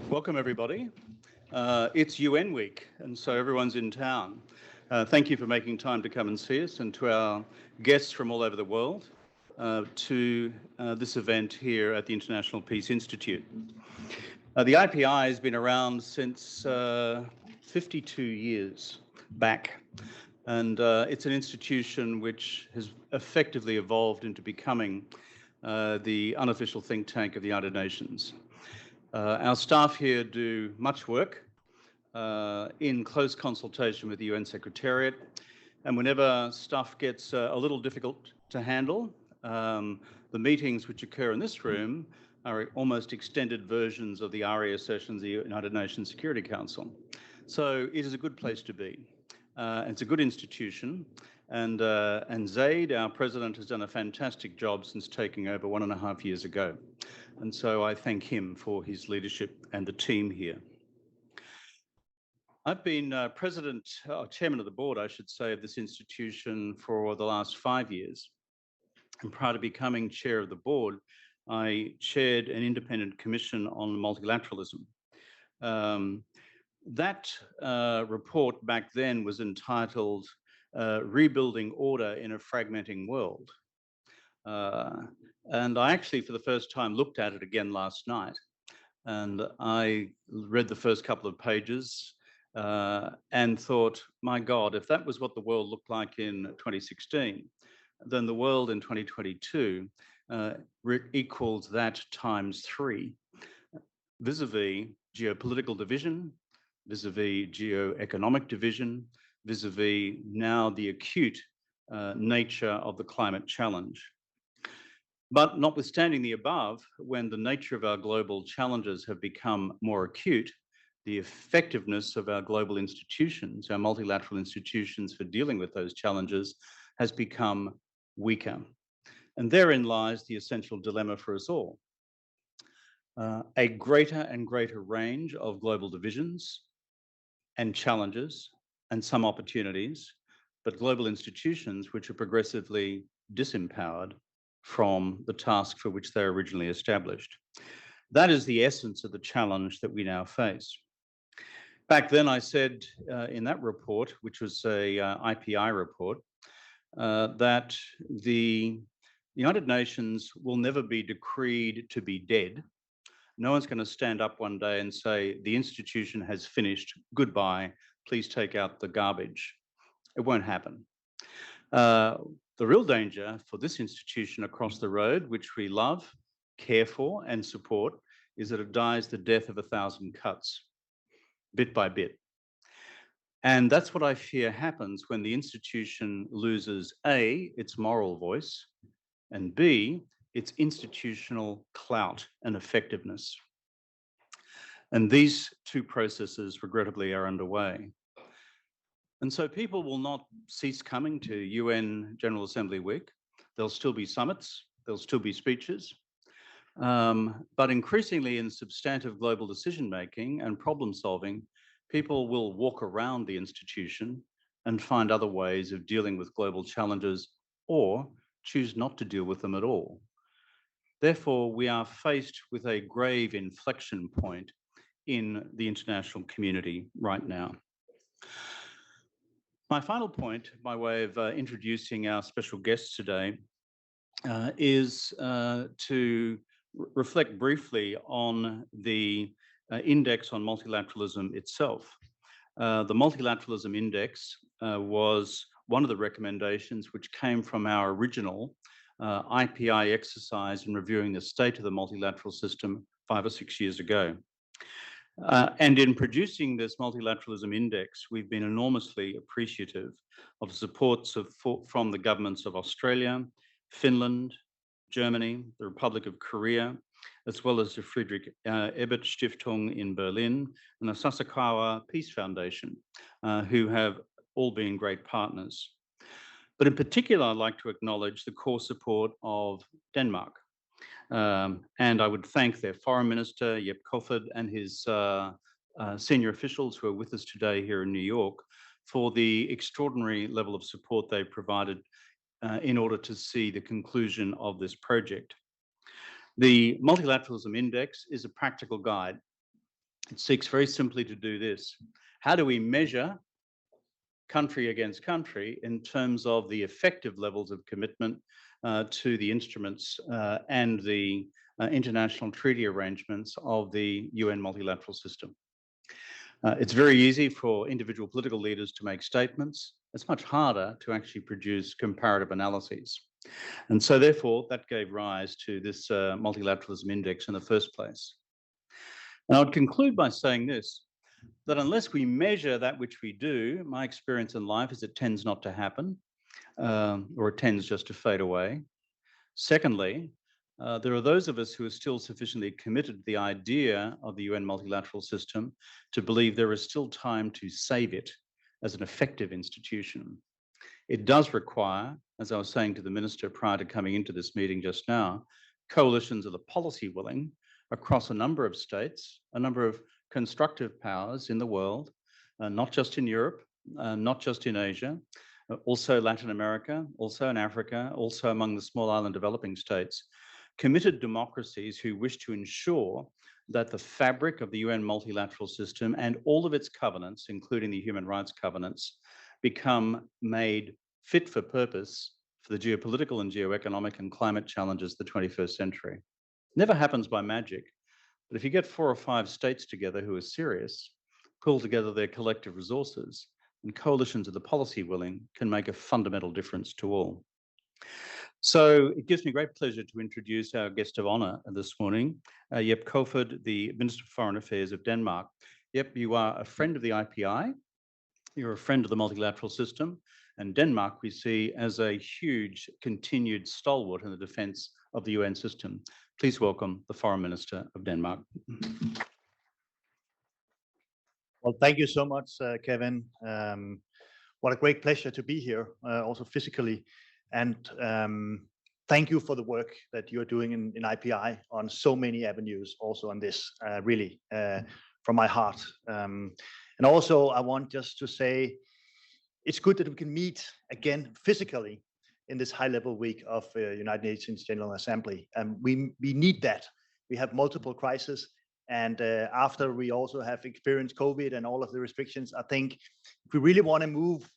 Welcome everybody. It's UN week, and so everyone's in town. Thank you for making time to come and see us, and to our guests from all over the world to this event here at the International Peace Institute. The IPI has been around since 52 years back, and it's an institution which has effectively evolved into becoming the unofficial think tank of the United Nations. Our staff here do much work in close consultation with the UN Secretariat, and whenever stuff gets a little difficult to handle, the meetings which occur in this room are almost extended versions of the ARIA sessions of the United Nations Security Council. So it is a good place to be. It's a good institution, and Zeid, our president, has done a fantastic job since taking over 1.5 years ago. And so I thank him for his leadership and the team here. I've been chairman of the board, I should say, of this institution for the last 5 years. And prior to becoming chair of the board, I chaired an independent commission on multilateralism. That report back then was entitled Rebuilding Order in a Fragmenting World. And I actually, for the first time, looked at it again last night. And I read the first couple of pages and thought, my God, if that was what the world looked like in 2016, then the world in 2022 equals that times 3, vis-a-vis geopolitical division, vis-a-vis geo-economic division, vis-a-vis now the acute nature of the climate challenge. But notwithstanding the above, when the nature of our global challenges have become more acute, the effectiveness of our global institutions, our multilateral institutions for dealing with those challenges, has become weaker. And therein lies the essential dilemma for us all. A greater and greater range of global divisions and challenges and some opportunities, but global institutions which are progressively disempowered from the task for which they were originally established. That is the essence of the challenge that we now face. Back then I said in that report, which was a IPI report, that the United Nations will never be decreed to be dead. No one's going to stand up one day and say, the institution has finished, goodbye, please take out the garbage. It won't happen. The real danger for this institution across the road, which we love, care for, and support, is that it dies the death of 1,000 cuts, bit by bit. And that's what I fear happens when the institution loses A, its moral voice, and B, its institutional clout and effectiveness. And these two processes, regrettably, are underway. And so people will not cease coming to UN General Assembly Week. There'll still be summits, there'll still be speeches, but increasingly in substantive global decision-making and problem-solving, people will walk around the institution and find other ways of dealing with global challenges or choose not to deal with them at all. Therefore, we are faced with a grave inflection point in the international community right now. My final point, by way of introducing our special guests today, is to reflect briefly on the index on multilateralism itself. The Multilateralism Index was one of the recommendations which came from our original IPI exercise in reviewing the state of the multilateral system 5 or 6 years ago. And in producing this Multilateralism Index, we've been enormously appreciative of the supports from the governments of Australia, Finland, Germany, the Republic of Korea, as well as the Friedrich-Ebert-Stiftung in Berlin and the Sasakawa Peace Foundation, who have all been great partners. But in particular, I'd like to acknowledge the core support of Denmark. And I would thank their Foreign Minister, Jeppe Kofod, and his senior officials who are with us today here in New York for the extraordinary level of support they provided in order to see the conclusion of this project. The Multilateralism Index is a practical guide It seeks very simply to do this. How do we measure country against country in terms of the effective levels of commitment to the instruments and the international treaty arrangements of the UN multilateral system? It's very easy for individual political leaders to make statements. It's much harder to actually produce comparative analyses. And so therefore, that gave rise to this Multilateralism Index in the first place. And I would conclude by saying this, that unless we measure that which we do, my experience in life is it tends not to happen, or it tends just to fade away. Secondly, there are those of us who are still sufficiently committed to the idea of the UN multilateral system to believe there is still time to save it as an effective institution. It does require, as I was saying to the Minister prior to coming into this meeting just now, coalitions of the policy willing across a number of states, a number of constructive powers in the world, not just in Europe, not just in Asia, also Latin America, also in Africa, also among the small island developing states, committed democracies who wish to ensure that the fabric of the UN multilateral system and all of its covenants, including the human rights covenants, become made fit for purpose for the geopolitical and geoeconomic and climate challenges of the 21st century. It never happens by magic, but if you get 4 or 5 states together who are serious, pull together their collective resources, and coalitions of the policy willing can make a fundamental difference to all. So it gives me great pleasure to introduce our guest of honour this morning, Jeppe Kofod, the Minister for Foreign Affairs of Denmark. Jeppe, you are a friend of the IPI, you're a friend of the multilateral system, and Denmark we see as a huge continued stalwart in the defence of the UN system. Please welcome the Foreign Minister of Denmark. Well, thank you so much, Kevin. What a great pleasure to be here, also physically. And thank you for the work that you're doing in IPI on so many avenues, also on this, really, from my heart. And also, I want just to say, it's good that we can meet again physically in this high-level week of United Nations General Assembly. And we need that. We have multiple crises. And after we also have experienced COVID and all of the restrictions, I think if we really want to move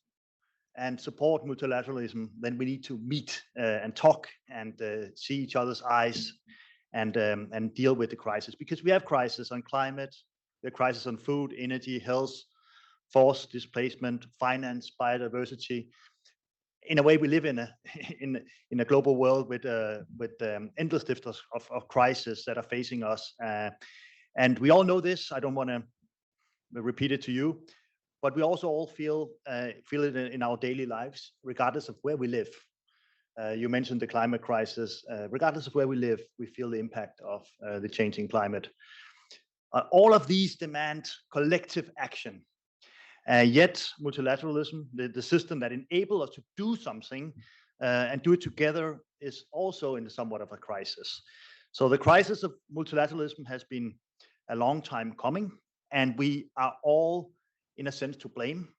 and support multilateralism, then we need to meet and talk and see each other's eyes and deal with the crisis. Because we have crises on climate, we have crisis on food, energy, health, forced displacement, finance, biodiversity. In a way, we live in a global world with endless lists of crises that are facing us. And we all know this. I don't want to repeat it to you, but we also all feel it in our daily lives, regardless of where we live. You mentioned the climate crisis. Regardless of where we live, we feel the impact of the changing climate. All of these demand collective action. Yet multilateralism, the system that enables us to do something and do it together, is also in somewhat of a crisis. So the crisis of multilateralism has been a long time coming, and we are all, in a sense, to blame.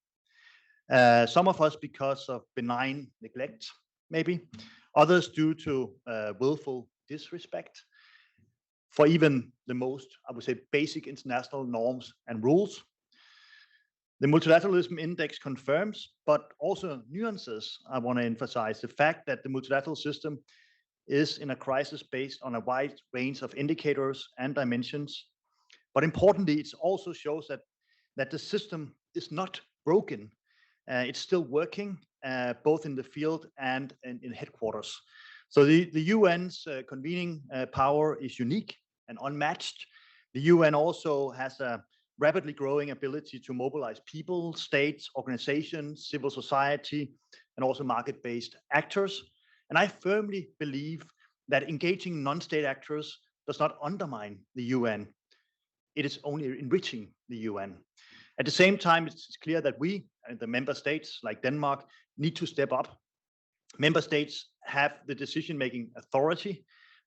Some of us because of benign neglect, maybe. Others due to willful disrespect for even the most, I would say, basic international norms and rules. The Multilateralism Index confirms, but also nuances. I want to emphasize the fact that the multilateral system is in a crisis based on a wide range of indicators and dimensions. But importantly, it also shows that the system is not broken. It's still working, both in the field and in headquarters. So the UN's convening power is unique and unmatched. The UN also has a rapidly growing ability to mobilize people, states, organizations, civil society, and also market-based actors. And I firmly believe that engaging non-state actors does not undermine the UN. It is only enriching the UN. At the same time, it's clear that we, the member states like Denmark, need to step up. Member states have the decision-making authority.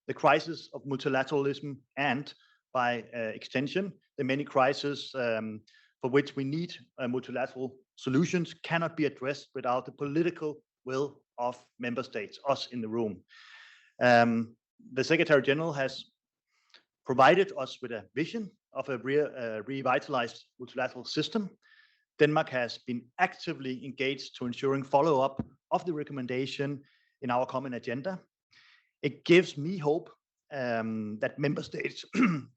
The crisis of multilateralism and, by extension, the many crises for which we need multilateral solutions cannot be addressed without the political will of member states, us in the room. The Secretary General has provided us with a vision of a revitalized multilateral system, Denmark has been actively engaged to ensuring follow-up of the recommendation in our common agenda. It gives me hope that member states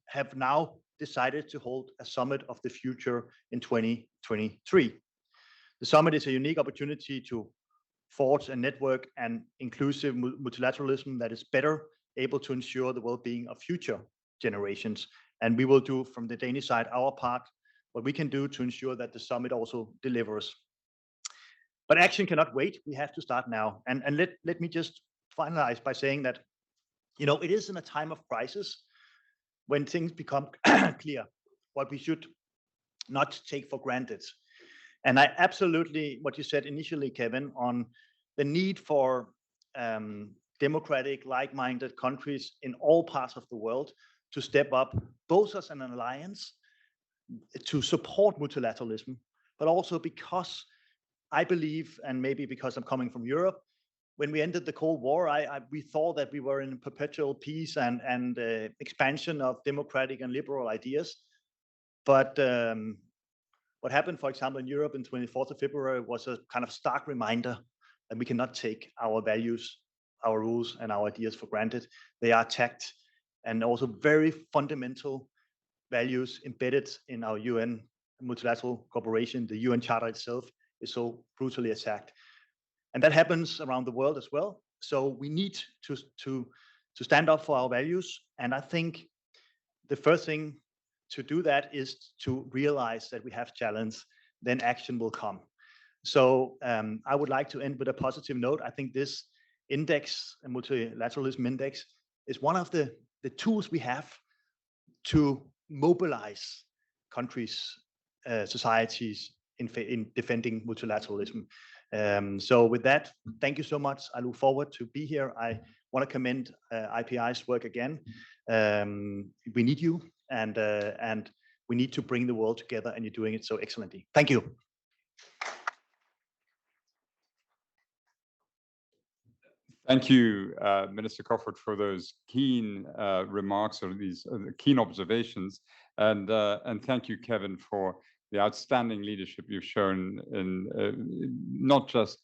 have now decided to hold a summit of the future in 2023. The summit is a unique opportunity to forge a network and inclusive multilateralism that is better able to ensure the well-being of future generations. And we will do from the Danish side our part, what we can do to ensure that the summit also delivers. But action cannot wait. We have to start now. And let me just finalize by saying that, you know, it is in a time of crisis when things become clear, what we should not take for granted. And I absolutely, what you said initially, Kevin, on the need for democratic, like-minded countries in all parts of the world to step up, both as an alliance to support multilateralism, but also because I believe, and maybe because I'm coming from Europe, when we ended the Cold War, we thought that we were in perpetual peace and expansion of democratic and liberal ideas. But what happened, for example, in Europe in 24th of February was a kind of stark reminder that we cannot take our values, our rules, and our ideas for granted. They are attacked, and also very fundamental values embedded in our UN multilateral cooperation. The UN Charter itself is so brutally attacked. And that happens around the world as well. So we need to stand up for our values. And I think the first thing to do that is to realize that we have challenge, then action will come. So I would like to end with a positive note. I think this index, a Multilateralism Index, is one of the tools we have to mobilize countries, societies in defending multilateralism. So with that, thank you so much. I look forward to be here. I want to commend IPI's work again. We need you, and we need to bring the world together, and you're doing it so excellently. Thank you. Thank you, Minister Kofoed, for those keen remarks or these keen observations, and thank you, Kevin, for the outstanding leadership you've shown in not just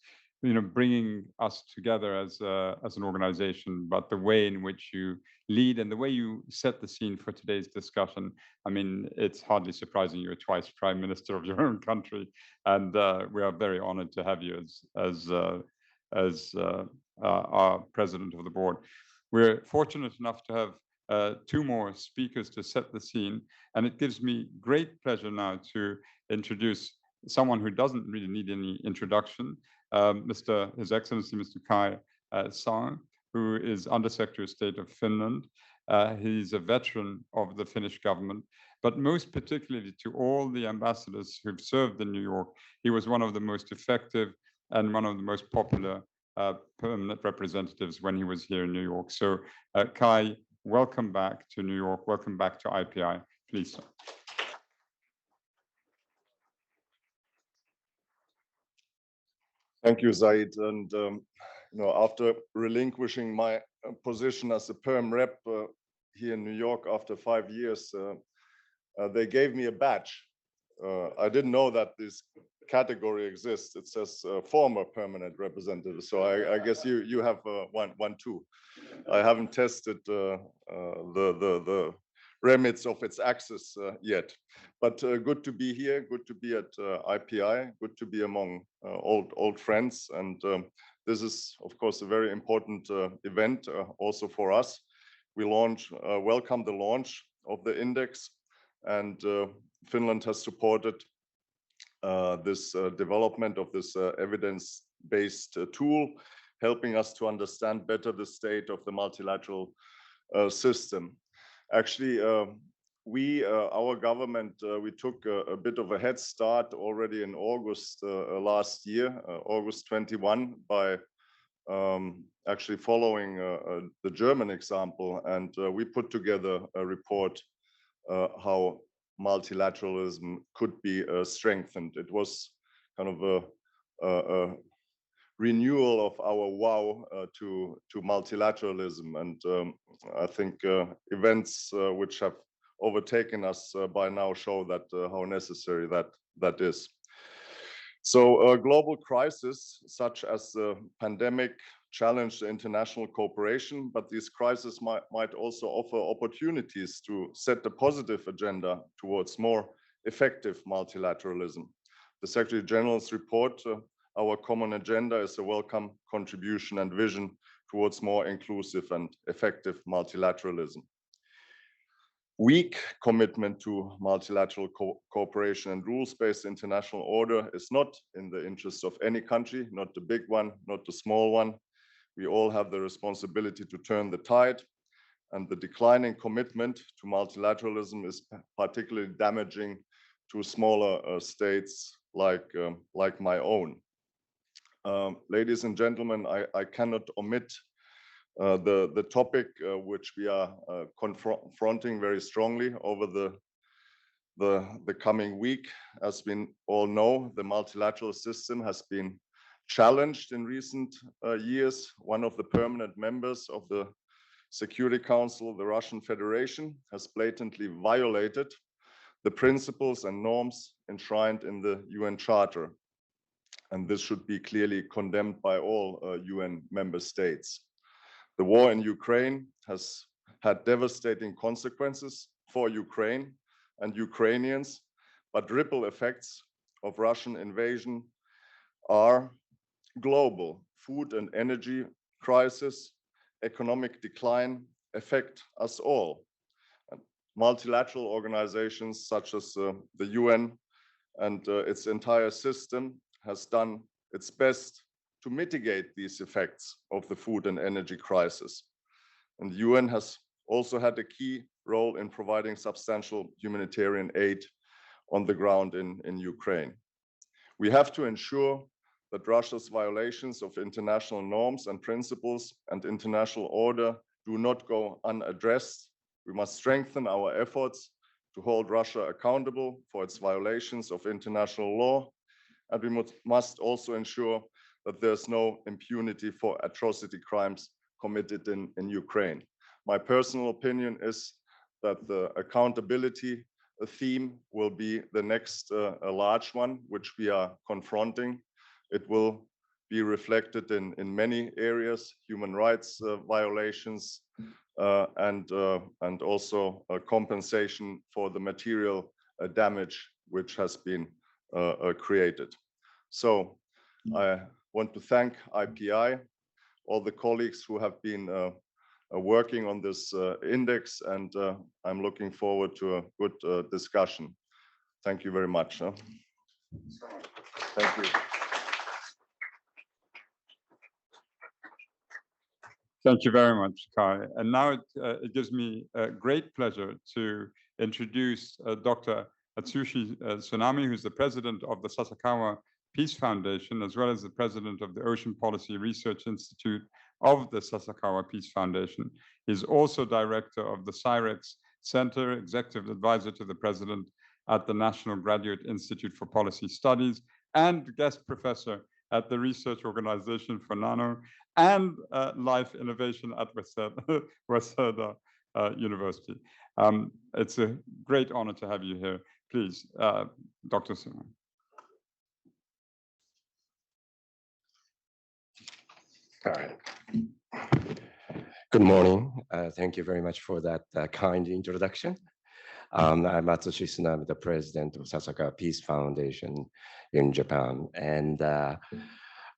bringing us together as an organization, but the way in which you lead and the way you set the scene for today's discussion. I mean, it's hardly surprising you're twice Prime Minister of your own country, and we are very honored to have you as our President of the Board. We're fortunate enough to have two more speakers to set the scene, and it gives me great pleasure now to introduce someone who doesn't really need any introduction, His Excellency Mr. Kai Saan, who is Undersecretary of State of Finland. He's a veteran of the Finnish government, but most particularly to all the ambassadors who've served in New York, he was one of the most effective and one of the most popular permanent representatives when he was here in New York. So Kai, welcome back to New York. Welcome back to IPI. Please, sir. Thank you, Zeid. And after relinquishing my position as a perm rep here in New York after 5 years, they gave me a badge. I didn't know that this category exists. It says former permanent representative. So I guess you have one too. I haven't tested the remits of its access yet, but good to be here. Good to be at IPI. Good to be among old friends. And this is, of course, a very important event also for us. We welcome the launch of the index, and Finland has supported this development of this evidence-based tool, helping us to understand better the state of the multilateral system. Actually, our government, we took a bit of a head start already in August last year, August 21, by actually following the German example, and we put together a report how multilateralism could be strengthened. It was kind of a renewal of our vow to multilateralism, and I think events which have overtaken us by now show that how necessary that is. So a global crisis such as the pandemic challenge international cooperation, but these crises might also offer opportunities to set the positive agenda towards more effective multilateralism. The Secretary General's report, Our Common Agenda, is a welcome contribution and vision towards more inclusive and effective multilateralism. Weak commitment to multilateral cooperation and rules-based international order is not in the interest of any country, not the big one, not the small one. We all have the responsibility to turn the tide, and the declining commitment to multilateralism is particularly damaging to smaller states like my own. Ladies and gentlemen, I cannot omit the topic which we are confronting very strongly over the coming week. As we all know, the multilateral system has been challenged in recent years. One of the permanent members of the Security Council, the Russian Federation, has blatantly violated the principles and norms enshrined in the UN Charter. And this should be clearly condemned by all UN member states. The war in Ukraine has had devastating consequences for Ukraine and Ukrainians, but ripple effects of Russian invasion are global. Food and energy crisis, economic decline affect us all. And multilateral organizations such as the UN and its entire system has done its best to mitigate these effects of the food and energy crisis. And the UN has also had a key role in providing substantial humanitarian aid on the ground in Ukraine. We have to ensure that Russia's violations of international norms and principles and international order do not go unaddressed. We must strengthen our efforts to hold Russia accountable for its violations of international law, and we must also ensure that there's no impunity for atrocity crimes committed in Ukraine. My personal opinion is that the accountability theme will be the next a large one, which we are confronting. It will be reflected in many areas, human rights violations, and also a compensation for the material damage which has been created. So I want to thank IPI, all the colleagues who have been working on this index, and I'm looking forward to a good discussion. Thank you very much. Thank you. Thank you very much, Kai. And now it gives me great pleasure to introduce Dr. Atsushi Tsunami, who's the president of the Sasakawa Peace Foundation, as well as the president of the Ocean Policy Research Institute of the Sasakawa Peace Foundation. He's also director of the CIREX Center, executive advisor to the president at the National Graduate Institute for Policy Studies, and guest professor at the Research Organization for Nano and Life Innovation at Waseda University. It's a great honor to have you here. Please, Dr. Tsunami. All right. Good morning. Thank you very much for that kind introduction. I'm Atsushi Tsunami, the president of Sasakawa Peace Foundation in Japan. And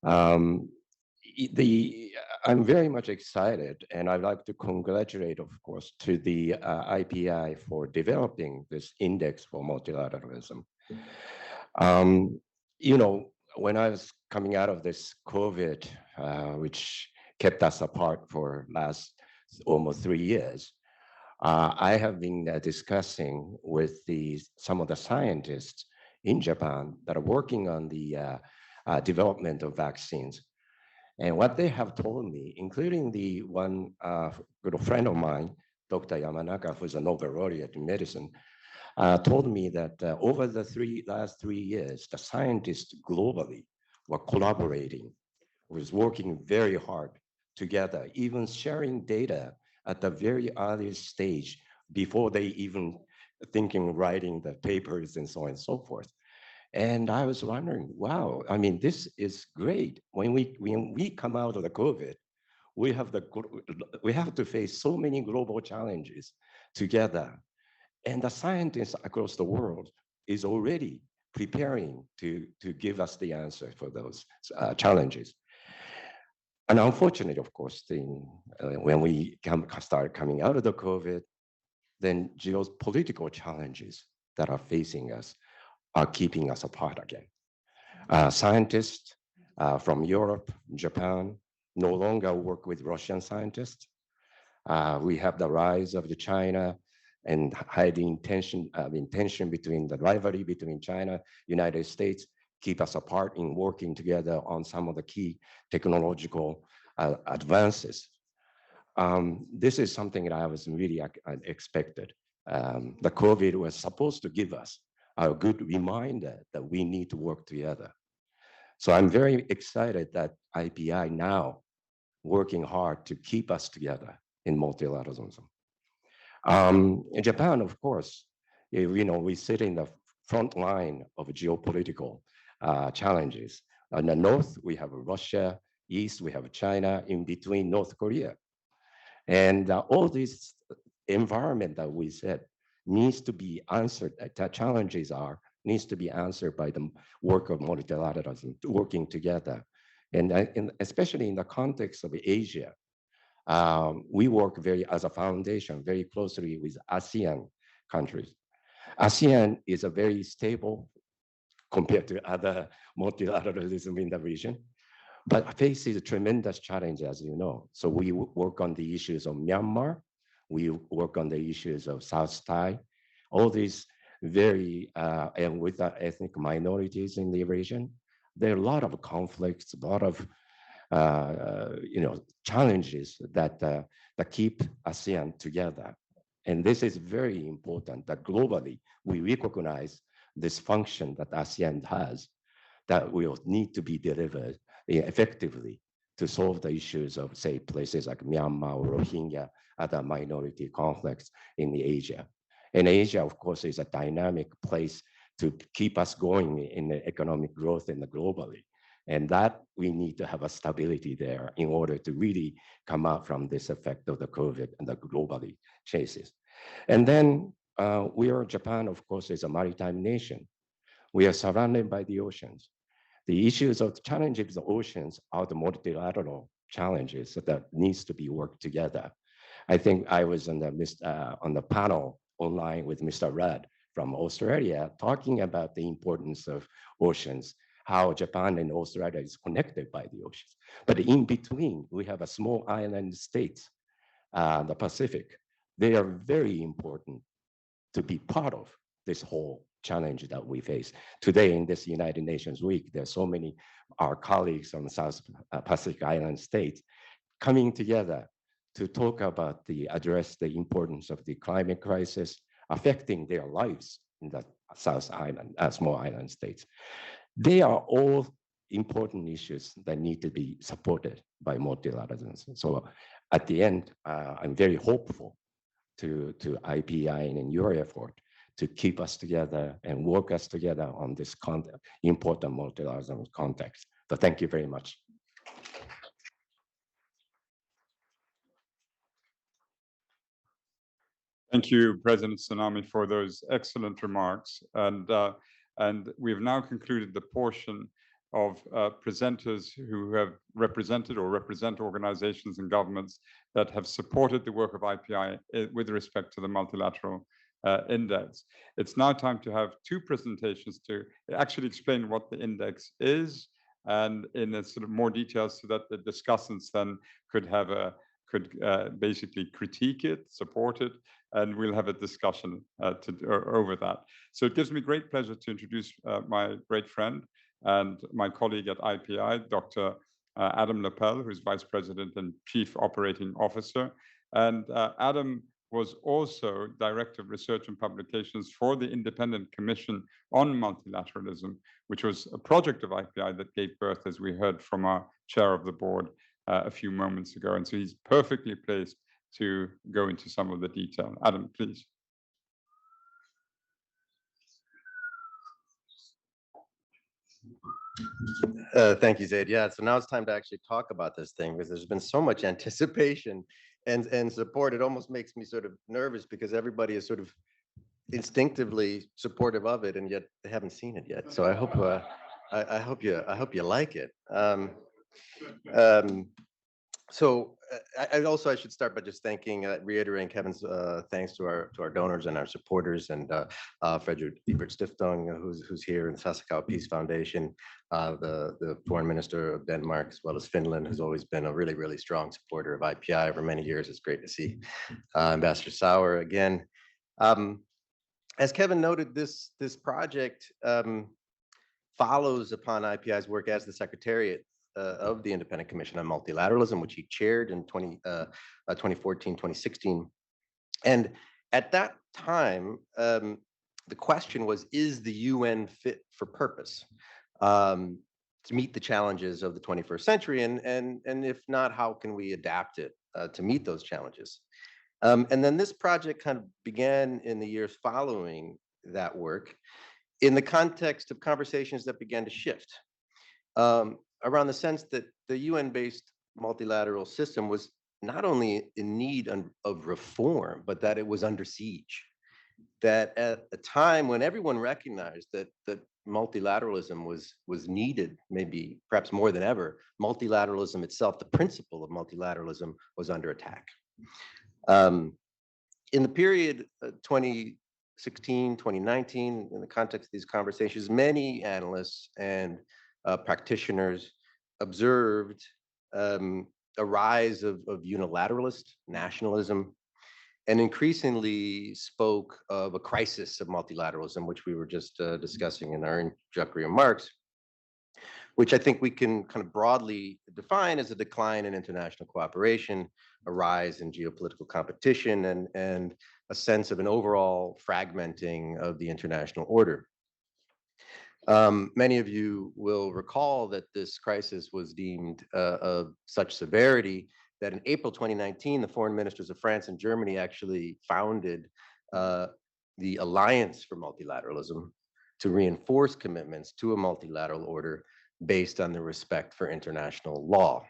I'm very much excited, and I'd like to congratulate, of course, to the IPI for developing this index for multilateralism. You know, when I was coming out of this COVID, which kept us apart for last almost 3 years, I have been discussing with some of the scientists in Japan that are working on the development of vaccines. And what they have told me, including the one good friend of mine, Dr. Yamanaka, who's a Nobel laureate in medicine, told me that over the last 3 years, the scientists globally were collaborating, was working very hard together, even sharing data at the very early stage before they even thinking, writing the papers and so on and so forth. And I was wondering, wow, I mean, this is great. When we come out of the COVID, we have to face so many global challenges together. And the scientists across the world is already preparing to give us the answer for those challenges. And unfortunately, of course, when we start coming out of the COVID, then geopolitical challenges that are facing us are keeping us apart again. Scientists from Europe, Japan, no longer work with Russian scientists. We have the rise of China and hiding tension between the rivalry between China, United States, keep us apart in working together on some of the key technological advances. This is something that I was really expected. The COVID was supposed to give us a good reminder that we need to work together. So I'm very excited that IPI now working hard to keep us together in multilateralism. In Japan, of course, we sit in the front line of geopolitical challenges. On the north, we have Russia. East, we have China. In between, North Korea. And all this environment that we said needs to be answered. The challenges needs to be answered by the work of multilateralism, working together. And especially in the context of Asia, we work as a foundation very closely with ASEAN countries. ASEAN is a very stable compared to other multilateralism in the region, but faces a tremendous challenge, as you know. So we work on the issues of Myanmar, we work on the issues of South Thai, all these and with the ethnic minorities in the region. There are a lot of conflicts, a lot of challenges that keep ASEAN together. And this is very important that globally we recognize this function that ASEAN has that will need to be delivered effectively to solve the issues of, say, places like Myanmar or Rohingya, other minority conflicts in Asia. And Asia, of course, is a dynamic place to keep us going in the economic growth in the globally. And that we need to have a stability there in order to really come out from this effect of the COVID and the globally chases. And then Japan, of course, is a maritime nation. We are surrounded by the oceans. The issues of the challenges of the oceans are the multilateral challenges that needs to be worked together. I think I was on the panel online with Mr. Rudd from Australia talking about the importance of oceans, how Japan and Australia is connected by the oceans. But in between, we have a small island states, the Pacific. They are very important to be part of this whole challenge that we face. Today in this United Nations Week, there's so many our colleagues from the South Pacific Island states coming together to talk about address the importance of the climate crisis affecting their lives in the South Island, small island states. They are all important issues that need to be supported by multilateralism. So at the end, I'm very hopeful to IPI and your effort to keep us together and work us together on this important multilateralism context. So thank you very much. Thank you, President Tsunami, for those excellent remarks. And we've now concluded the portion of presenters who have represented or represent organizations and governments that have supported the work of IPI with respect to the multilateral index. It's now time to have two presentations to actually explain what the index is and in a sort of more detail so that the discussants then could basically critique it, support it, and we'll have a discussion over that. So it gives me great pleasure to introduce my great friend and my colleague at IPI, Dr. Adam Lepel, who's Vice President and Chief Operating Officer. And Adam was also Director of Research and Publications for the Independent Commission on Multilateralism, which was a project of IPI that gave birth, as we heard from our chair of the board a few moments ago. And so he's perfectly placed to go into some of the detail. Adam, please. Thank you, Zeid. Yeah, so now it's time to actually talk about this thing because there's been so much anticipation and support. It almost makes me sort of nervous because everybody is sort of instinctively supportive of it, and yet they haven't seen it yet. So I hope I hope you like it. So I should start by just thanking, reiterating Kevin's thanks to our donors and our supporters, and Friedrich-Ebert-Stiftung, who's here, and Sasakawa Peace Foundation, the foreign minister of Denmark, as well as Finland, who's always been a really, really strong supporter of IPI over many years. It's great to see Ambassador Sauer again. As Kevin noted, this project follows upon IPI's work as the Secretariat of the Independent Commission on Multilateralism, which he chaired in 2014, 2016. And at that time, the question was, is the UN fit for purpose to meet the challenges of the 21st century? And if not, how can we adapt it to meet those challenges? And then this project kind of began in the years following that work in the context of conversations that began to shift around the sense that the UN-based multilateral system was not only in need of reform, but that it was under siege. That at a time when everyone recognized that multilateralism was needed, maybe perhaps more than ever, multilateralism itself, the principle of multilateralism, was under attack. In the period 2016, 2019, in the context of these conversations, many analysts and practitioners observed a rise of unilateralist nationalism, and increasingly spoke of a crisis of multilateralism, which we were just discussing in our introductory remarks, which I think we can kind of broadly define as a decline in international cooperation, a rise in geopolitical competition, and a sense of an overall fragmenting of the international order. Many of you will recall that this crisis was deemed of such severity that in April 2019, the foreign ministers of France and Germany actually founded the Alliance for Multilateralism to reinforce commitments to a multilateral order based on the respect for international law.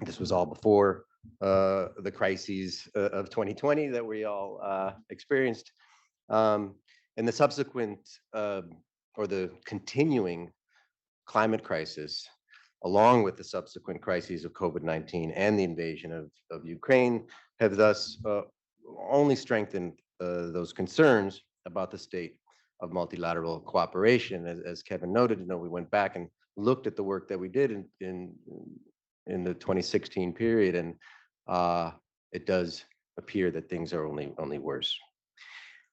This was all before the crises of 2020 that we all experienced. And the subsequent or the continuing climate crisis, along with the subsequent crises of COVID-19 and the invasion of Ukraine, have thus only strengthened those concerns about the state of multilateral cooperation. As Kevin noted, we went back and looked at the work that we did in the 2016 period, and it does appear that things are only worse.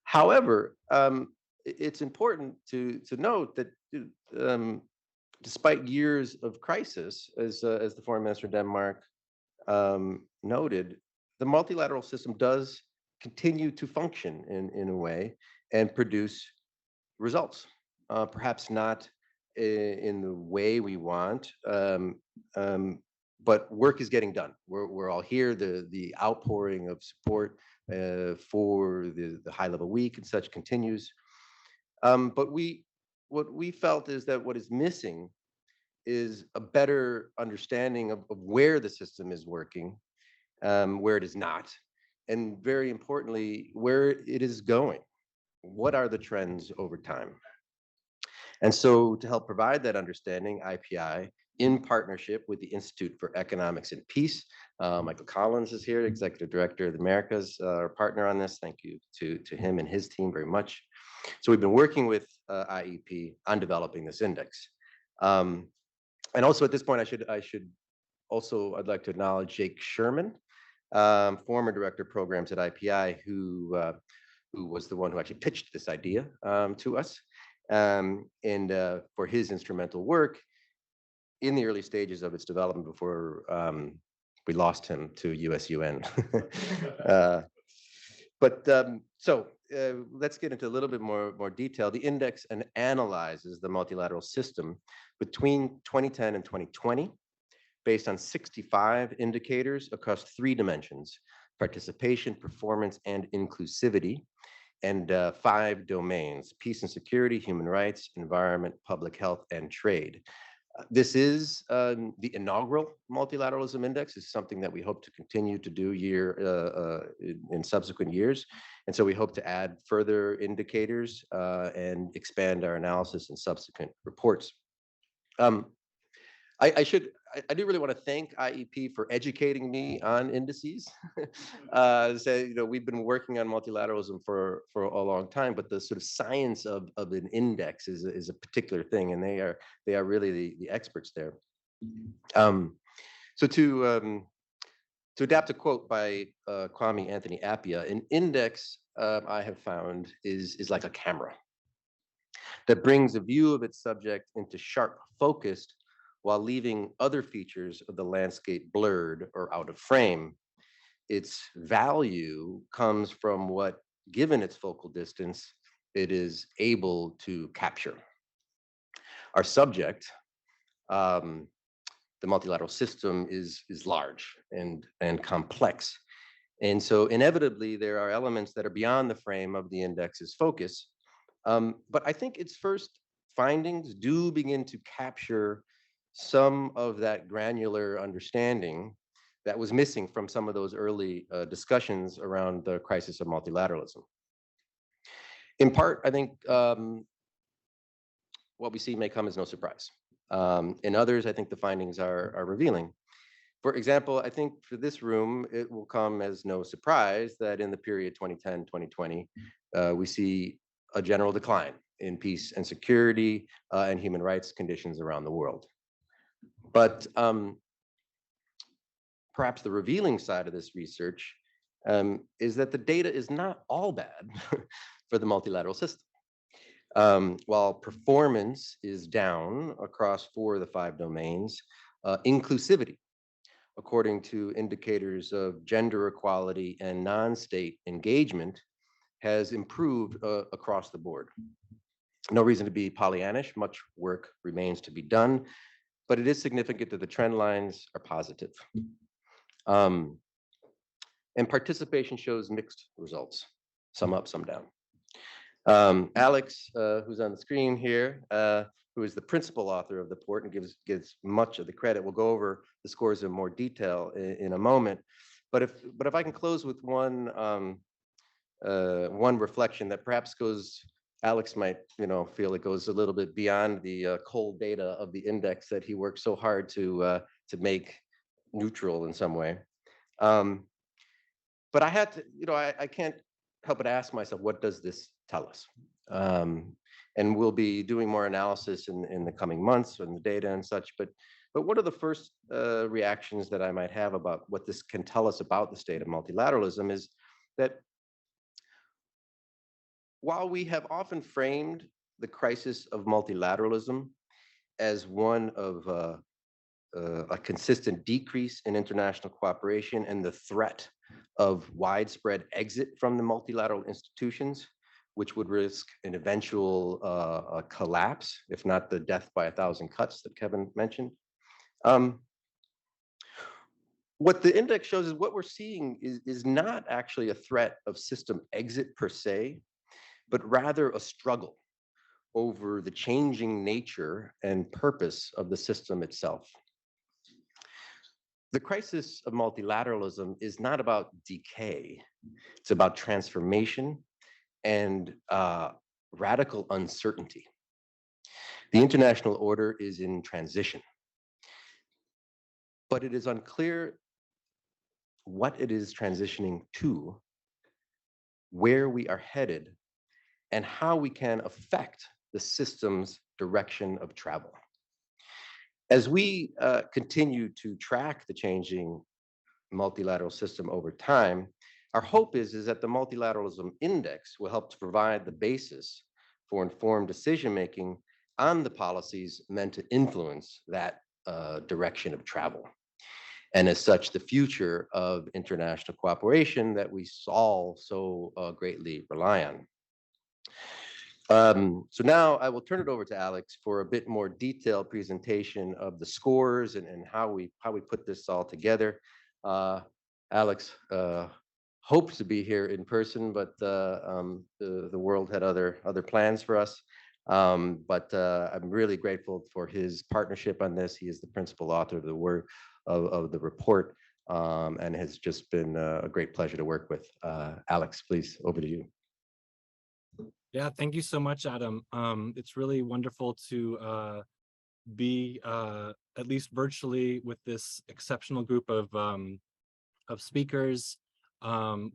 However, it's important to note that despite years of crisis, as the foreign minister of Denmark noted, the multilateral system does continue to function in a way and produce results. Perhaps not in the way we want, but work is getting done. We're all here. The outpouring of support for the high-level week and such continues. But what we felt is that what is missing is a better understanding of where the system is working, where it is not, and very importantly, where it is going. What are the trends over time? And so to help provide that understanding, IPI, in partnership with the Institute for Economics and Peace, Michael Collins is here, Executive Director of the Americas, our partner on this. Thank you to him and his team very much. So we've been working with IEP on developing this index. And also at this point, I'd like to acknowledge Jake Sherman, former Director of Programs at IPI, who was the one who actually pitched this idea to us, and for his instrumental work in the early stages of its development before we lost him to USUN. So let's get into a little bit more detail. The index analyzes the multilateral system between 2010 and 2020, based on 65 indicators across 3 dimensions: participation, performance, and inclusivity. and 5 domains: peace and security, human rights, environment, public health, and trade. This is the inaugural Multilateralism Index. Is something that we hope to continue to do in subsequent years. And so we hope to add further indicators and expand our analysis in subsequent reports. I do really want to thank IEP for educating me on indices. We've been working on multilateralism for a long time, but the sort of science of an index is a particular thing, and they are really the experts there. So to adapt a quote by Kwame Anthony Appiah, an index I have found is like a camera that brings a view of its subject into sharp focus while leaving other features of the landscape blurred or out of frame. Its value comes from what, given its focal distance, it is able to capture. Our subject, the multilateral system, is large and complex. And so inevitably, there are elements that are beyond the frame of the index's focus. But I think its first findings do begin to capture some of that granular understanding that was missing from some of those early discussions around the crisis of multilateralism. In part, I think what we see may come as no surprise. In others, I think the findings are revealing. For example, I think for this room, it will come as no surprise that in the period 2010-2020, we see a general decline in peace and security and human rights conditions around the world. But perhaps the revealing side of this research is that the data is not all bad for the multilateral system. While performance is down across 4 of the 5 domains, inclusivity, according to indicators of gender equality and non-state engagement, has improved across the board. No reason to be Pollyannish, much work remains to be done, but it is significant that the trend lines are positive. And participation shows mixed results, some up, some down. Alex, who's on the screen here, who is the principal author of the report and gives much of the credit, will go over the scores in more detail in a moment. But if I can close with one reflection that perhaps Alex might feel it goes a little bit beyond the cold data of the index that he worked so hard to make neutral in some way. But I had to, I can't help but ask myself, what does this tell us? And we'll be doing more analysis in the coming months on the data and such. But what are the first reactions that I might have about what this can tell us about the state of multilateralism is that while we have often framed the crisis of multilateralism as one of a consistent decrease in international cooperation and the threat of widespread exit from the multilateral institutions, which would risk an eventual collapse, if not the death by 1,000 cuts that Kevin mentioned. What the index shows is what we're seeing is not actually a threat of system exit per se, but rather a struggle over the changing nature and purpose of the system itself. The crisis of multilateralism is not about decay. It's about transformation and radical uncertainty. The international order is in transition, but it is unclear what it is transitioning to, where we are headed, and how we can affect the system's direction of travel. As we continue to track the changing multilateral system over time, our hope is that the Multilateralism Index will help to provide the basis for informed decision-making on the policies meant to influence that direction of travel. And as such, the future of international cooperation that we all so greatly rely on. So now I will turn it over to Alex for a bit more detailed presentation of the scores and how we put this all together. Alex, hoped to be here in person, but the world had other plans for us. But I'm really grateful for his partnership on this. He is the principal author of the work of the report, and has just been a great pleasure to work with. Alex, please, over to you. Yeah, thank you so much, Adam. It's really wonderful to be at least virtually with this exceptional group of speakers.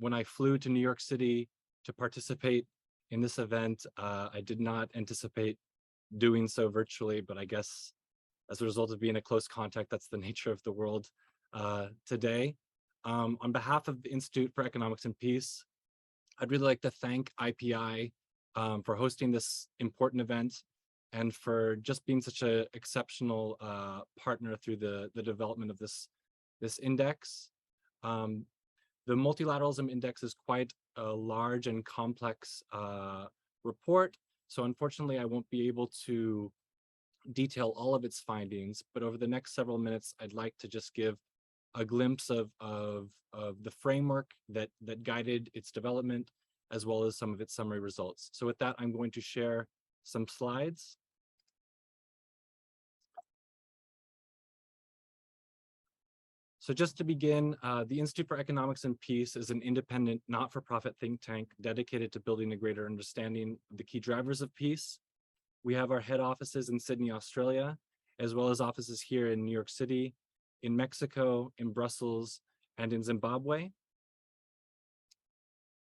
When I flew to New York City to participate in this event, I did not anticipate doing so virtually, but I guess as a result of being a close contact, that's the nature of the world today. On behalf of the Institute for Economics and Peace, I'd really like to thank IPI for hosting this important event and for just being such an exceptional partner through the development of this index. The Multilateralism Index is quite a large and complex report, so unfortunately I won't be able to detail all of its findings, but over the next several minutes I'd like to just give a glimpse of the framework that guided its development, as well as some of its summary results. So with that, I'm going to share some slides. So just to begin, the Institute for Economics and Peace is an independent, not-for-profit think tank dedicated to building a greater understanding of the key drivers of peace. We have our head offices in Sydney, Australia, as well as offices here in New York City, in Mexico, in Brussels, and in Zimbabwe.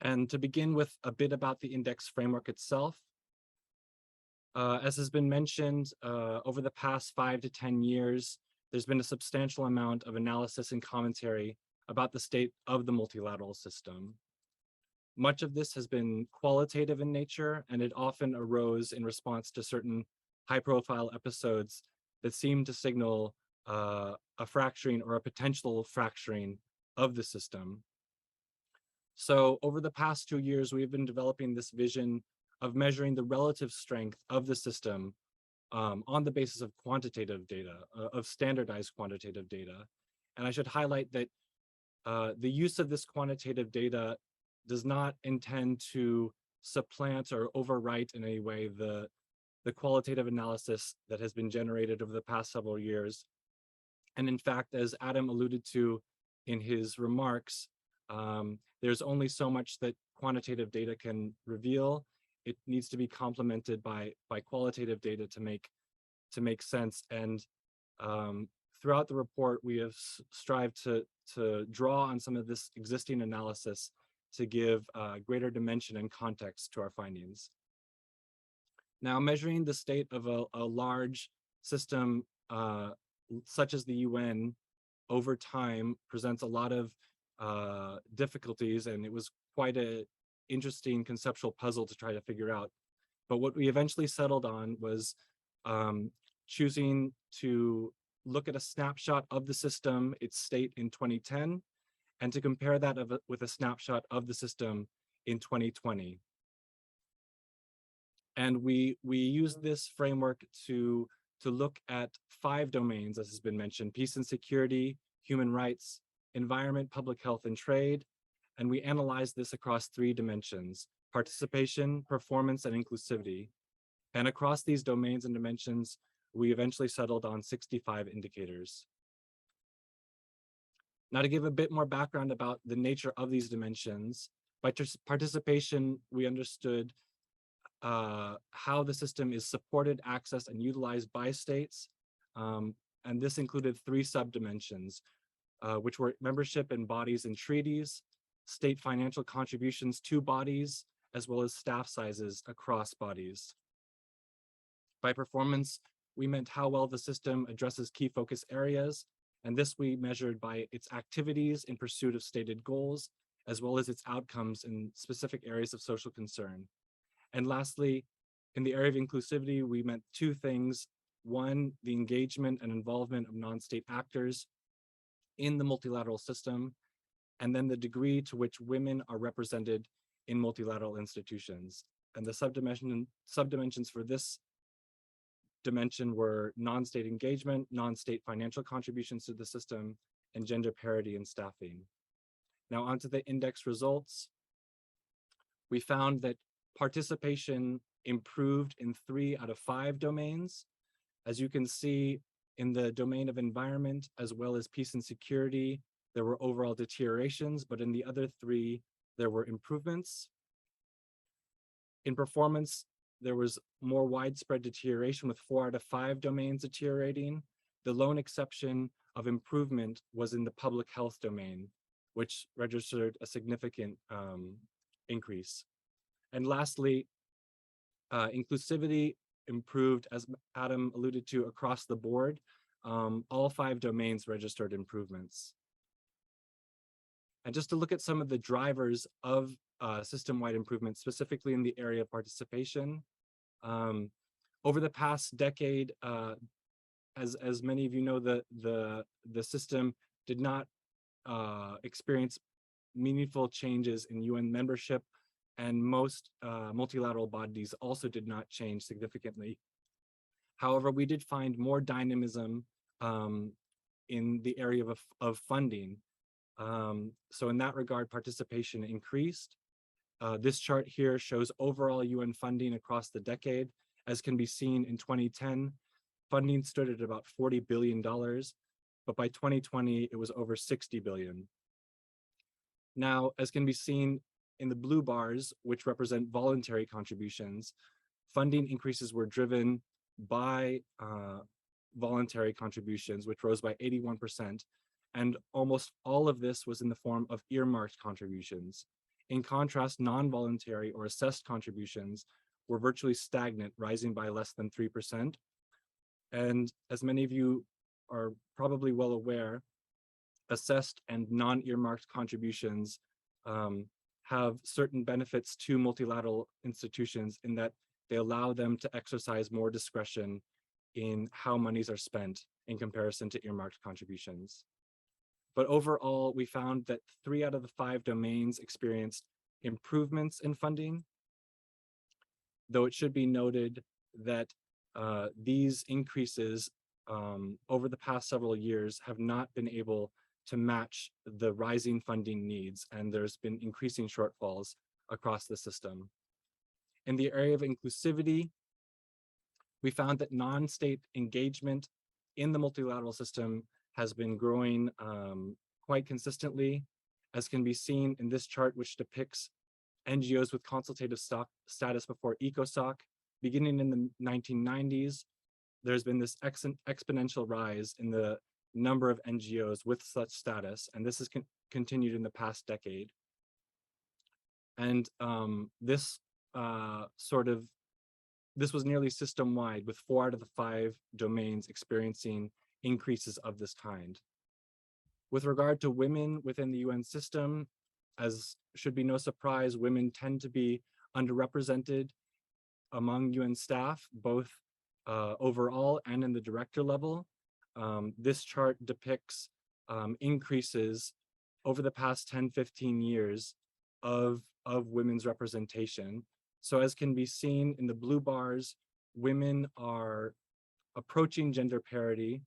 And to begin with a bit about the index framework itself, as has been mentioned, over the past 5 to 10 years, there's been a substantial amount of analysis and commentary about the state of the multilateral system. Much of this has been qualitative in nature, and it often arose in response to certain high-profile episodes that seem to signal a fracturing or a potential fracturing of the system. So over the past 2 years, we've been developing this vision of measuring the relative strength of the system on the basis of quantitative data, of standardized quantitative data. And I should highlight that the use of this quantitative data does not intend to supplant or overwrite in any way the qualitative analysis that has been generated over the past several years. And in fact, as Adam alluded to in his remarks, there's only so much that quantitative data can reveal. It needs to be complemented by qualitative data to make sense. And throughout the report, we have strived to draw on some of this existing analysis to give greater dimension and context to our findings. Now, measuring the state of a large system such as the UN over time presents a lot of difficulties, and it was quite an interesting conceptual puzzle to try to figure out. But what we eventually settled on was choosing to look at a snapshot of the system, its state in 2010, and to compare that with a snapshot of the system in 2020. And we used this framework to look at 5 domains, as has been mentioned: peace and security, human rights, environment, public health, and trade. And we analyzed this across 3 dimensions: participation, performance, and inclusivity. And across these domains and dimensions, we eventually settled on 65 indicators. Now, to give a bit more background about the nature of these dimensions, by participation, we understood how the system is supported, accessed, and utilized by states. And this included 3 subdimensions, which were membership in bodies and treaties, state financial contributions to bodies, as well as staff sizes across bodies. By performance, we meant how well the system addresses key focus areas, and this we measured by its activities in pursuit of stated goals, as well as its outcomes in specific areas of social concern. And lastly, in the area of inclusivity, we meant 2 things. 1, the engagement and involvement of non-state actors in the multilateral system, and then the degree to which women are represented in multilateral institutions. And the subdimensions for this dimension were non-state engagement, non-state financial contributions to the system, and gender parity in staffing. Now onto the index results. We found that participation improved in 3 out of 5 domains. As you can see, in the domain of environment, as well as peace and security, there were overall deteriorations, but in the other 3, there were improvements. In performance, there was more widespread deterioration with 4 out of 5 domains deteriorating. The lone exception of improvement was in the public health domain, which registered a significant increase. And lastly, inclusivity improved, as Adam alluded to, across the board. All 5 domains registered improvements. And just to look at some of the drivers of system-wide improvement, specifically in the area of participation. Over the past decade, as many of you know, the system did not experience meaningful changes in UN membership, and most multilateral bodies also did not change significantly. However, we did find more dynamism in the area of funding. So in that regard, participation increased. This chart here shows overall UN funding across the decade. As can be seen in 2010, funding stood at about $40 billion, but by 2020, it was over 60 billion. Now, as can be seen in the blue bars, which represent voluntary contributions, funding increases were driven by voluntary contributions, which rose by 81%. And almost all of this was in the form of earmarked contributions. In contrast, non-voluntary or assessed contributions were virtually stagnant, rising by less than 3%. And as many of you are probably well aware, assessed and non-earmarked contributions have certain benefits to multilateral institutions in that they allow them to exercise more discretion in how monies are spent in comparison to earmarked contributions. But overall, we found that 3 out of the 5 domains experienced improvements in funding, though it should be noted that these increases over the past several years have not been able to match the rising funding needs, and there's been increasing shortfalls across the system. In the area of inclusivity, we found that non-state engagement in the multilateral system has been growing quite consistently, as can be seen in this chart, which depicts NGOs with consultative status before ECOSOC. Beginning in the 1990s, there's been this exponential rise in the number of NGOs with such status, and this has continued in the past decade. And this was nearly system-wide, with 4 out of the 5 domains experiencing increases of this kind. With regard to women within the UN system, as should be no surprise, women tend to be underrepresented among UN staff, both overall and in the director level. This chart depicts increases over the past 10-15 years of women's representation. So as can be seen in the blue bars, women are approaching gender parity,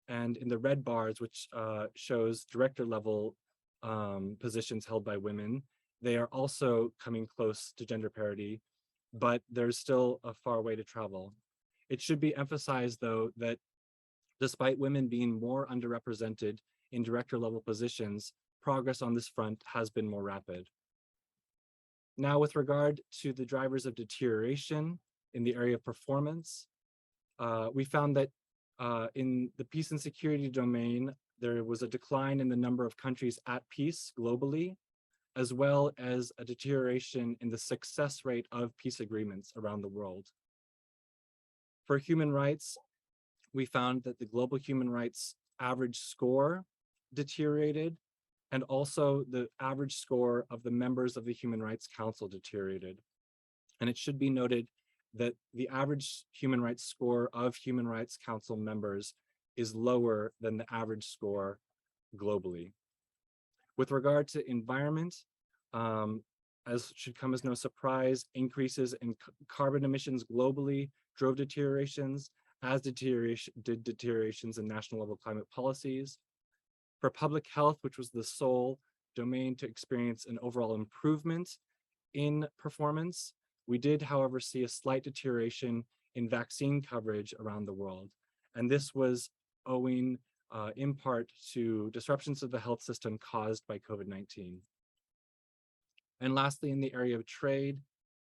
and in the red bars, which shows director level positions held by women, they are also coming close to gender parity, but there's still a far way to travel. It should be emphasized, though, that despite women being more underrepresented in director level positions, progress on this front has been more rapid. Now, with regard to the drivers of deterioration in the area of performance, we found that in the peace and security domain, there was a decline in the number of countries at peace globally, as well as a deterioration in the success rate of peace agreements around the world. For human rights, we found that the global human rights average score deteriorated, and also the average score of the members of the Human Rights Council deteriorated. And it should be noted that the average human rights score of Human Rights Council members is lower than the average score globally. With regard to environment, as should come as no surprise, increases in carbon emissions globally drove deteriorations, as did deteriorations in national level climate policies. For public health, which was the sole domain to experience an overall improvement in performance. We did, however, see a slight deterioration in vaccine coverage around the world. And this was owing in part to disruptions of the health system caused by COVID-19. And lastly, in the area of trade,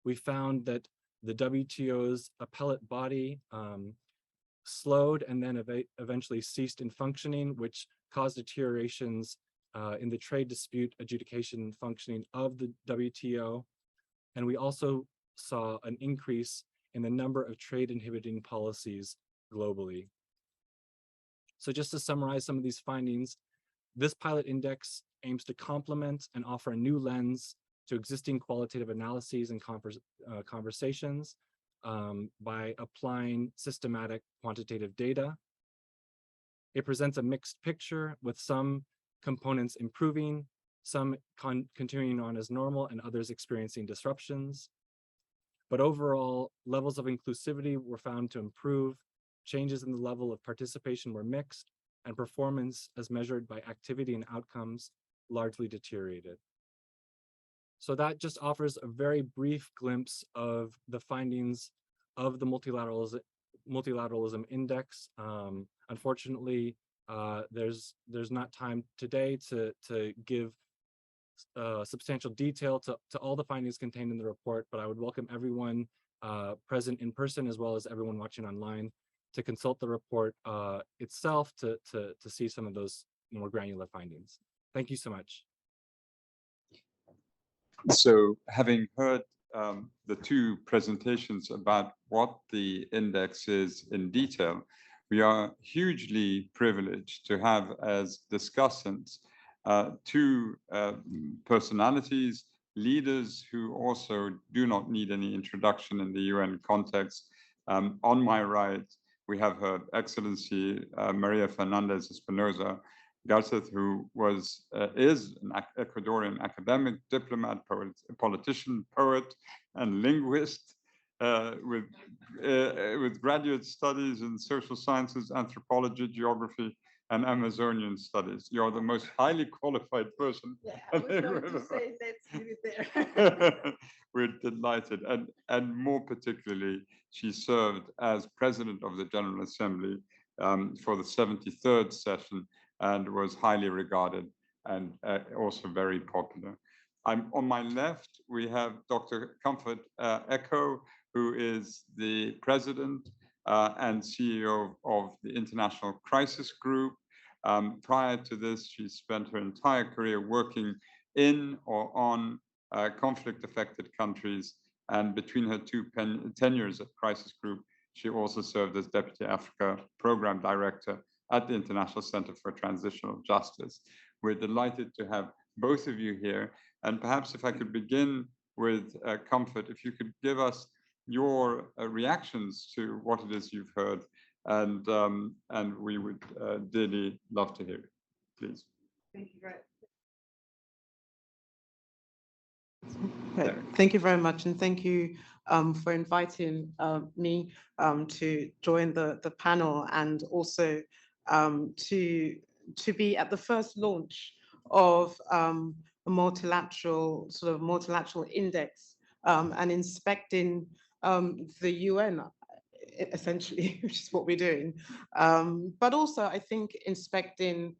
we found that the WTO's appellate body slowed and then eventually ceased in functioning, which caused deteriorations in the trade dispute adjudication functioning of the WTO. And we also saw an increase in the number of trade inhibiting policies globally. So just to summarize some of these findings, this pilot index aims to complement and offer a new lens to existing qualitative analyses and conversations by applying systematic quantitative data. It presents a mixed picture with some components improving, some continuing on as normal, and others experiencing disruptions. But overall, levels of inclusivity were found to improve, changes in the level of participation were mixed, and performance as measured by activity and outcomes largely deteriorated. So that just offers a very brief glimpse of the findings of the Multilateralism Index. Unfortunately, there's not time today to give substantial detail to all the findings contained in the report, but I would welcome everyone present in person as well as everyone watching online to consult the report itself to see some of those more granular findings. Thank you so much. So having heard the two presentations about what the index is in detail, we are hugely privileged to have as discussants two personalities, leaders who also do not need any introduction in the UN context. On my right, we have Her Excellency Maria Fernandez Espinosa Garces, who is an Ecuadorian academic, diplomat, politician, poet, and linguist with graduate studies in social sciences, anthropology, geography, and Amazonian studies. You're the most highly qualified person. Yeah, I was going to say, let's leave it there. We're delighted. And more particularly, she served as president of the General Assembly for the 73rd session and was highly regarded and also very popular. On my left, we have Dr. Comfort Echo, who is the president and CEO of the International Crisis Group. Prior to this, she spent her entire career working in or on conflict-affected countries. And between her two tenures at Crisis Group, she also served as Deputy Africa Program Director at the International Center for Transitional Justice. We're delighted to have both of you here. And perhaps if I could begin with Comfort, if you could give us your reactions to what it is you've heard, and we would dearly love to hear it, please. Thank you Thank you very much, and thank you for inviting me to join the panel, and also to be at the first launch of a multilateral index and inspecting the UN, essentially, which is what we're doing. But also, I think, inspecting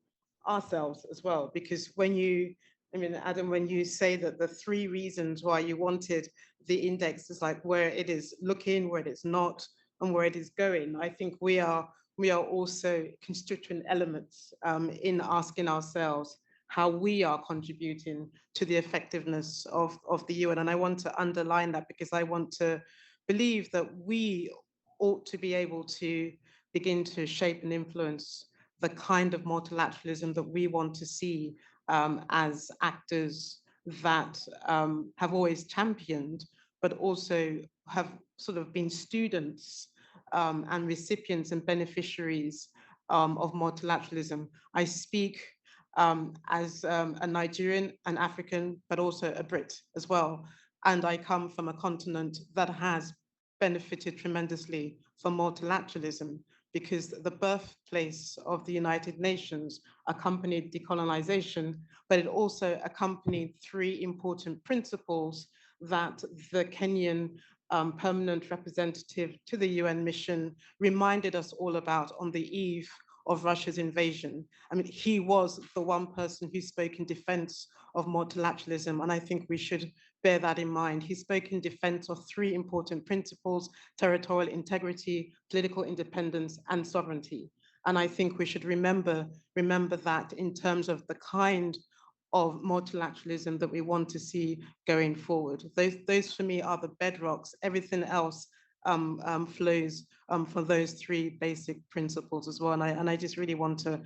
ourselves as well, because Adam, when you say that the three reasons why you wanted the index is like where it is looking, where it is not, and where it is going, I think we are also constituent elements in asking ourselves how we are contributing to the effectiveness of the UN. And I want to underline that because I want to believe that we ought to be able to begin to shape and influence the kind of multilateralism that we want to see as actors that have always championed, but also have sort of been students and recipients and beneficiaries of multilateralism. I speak as a Nigerian, an African, but also a Brit as well. And I come from a continent that has benefited tremendously from multilateralism, because the birthplace of the United Nations accompanied decolonization, but it also accompanied three important principles that the Kenyan permanent representative to the UN mission reminded us all about on the eve of Russia's invasion. I mean, he was the one person who spoke in defense of multilateralism, and I think we should bear that in mind. He spoke in defense of three important principles: territorial integrity, political independence, and sovereignty. And I think we should remember that in terms of the kind of multilateralism that we want to see going forward. Those for me are the bedrocks. Everything else flows for those three basic principles as well. And I just really want to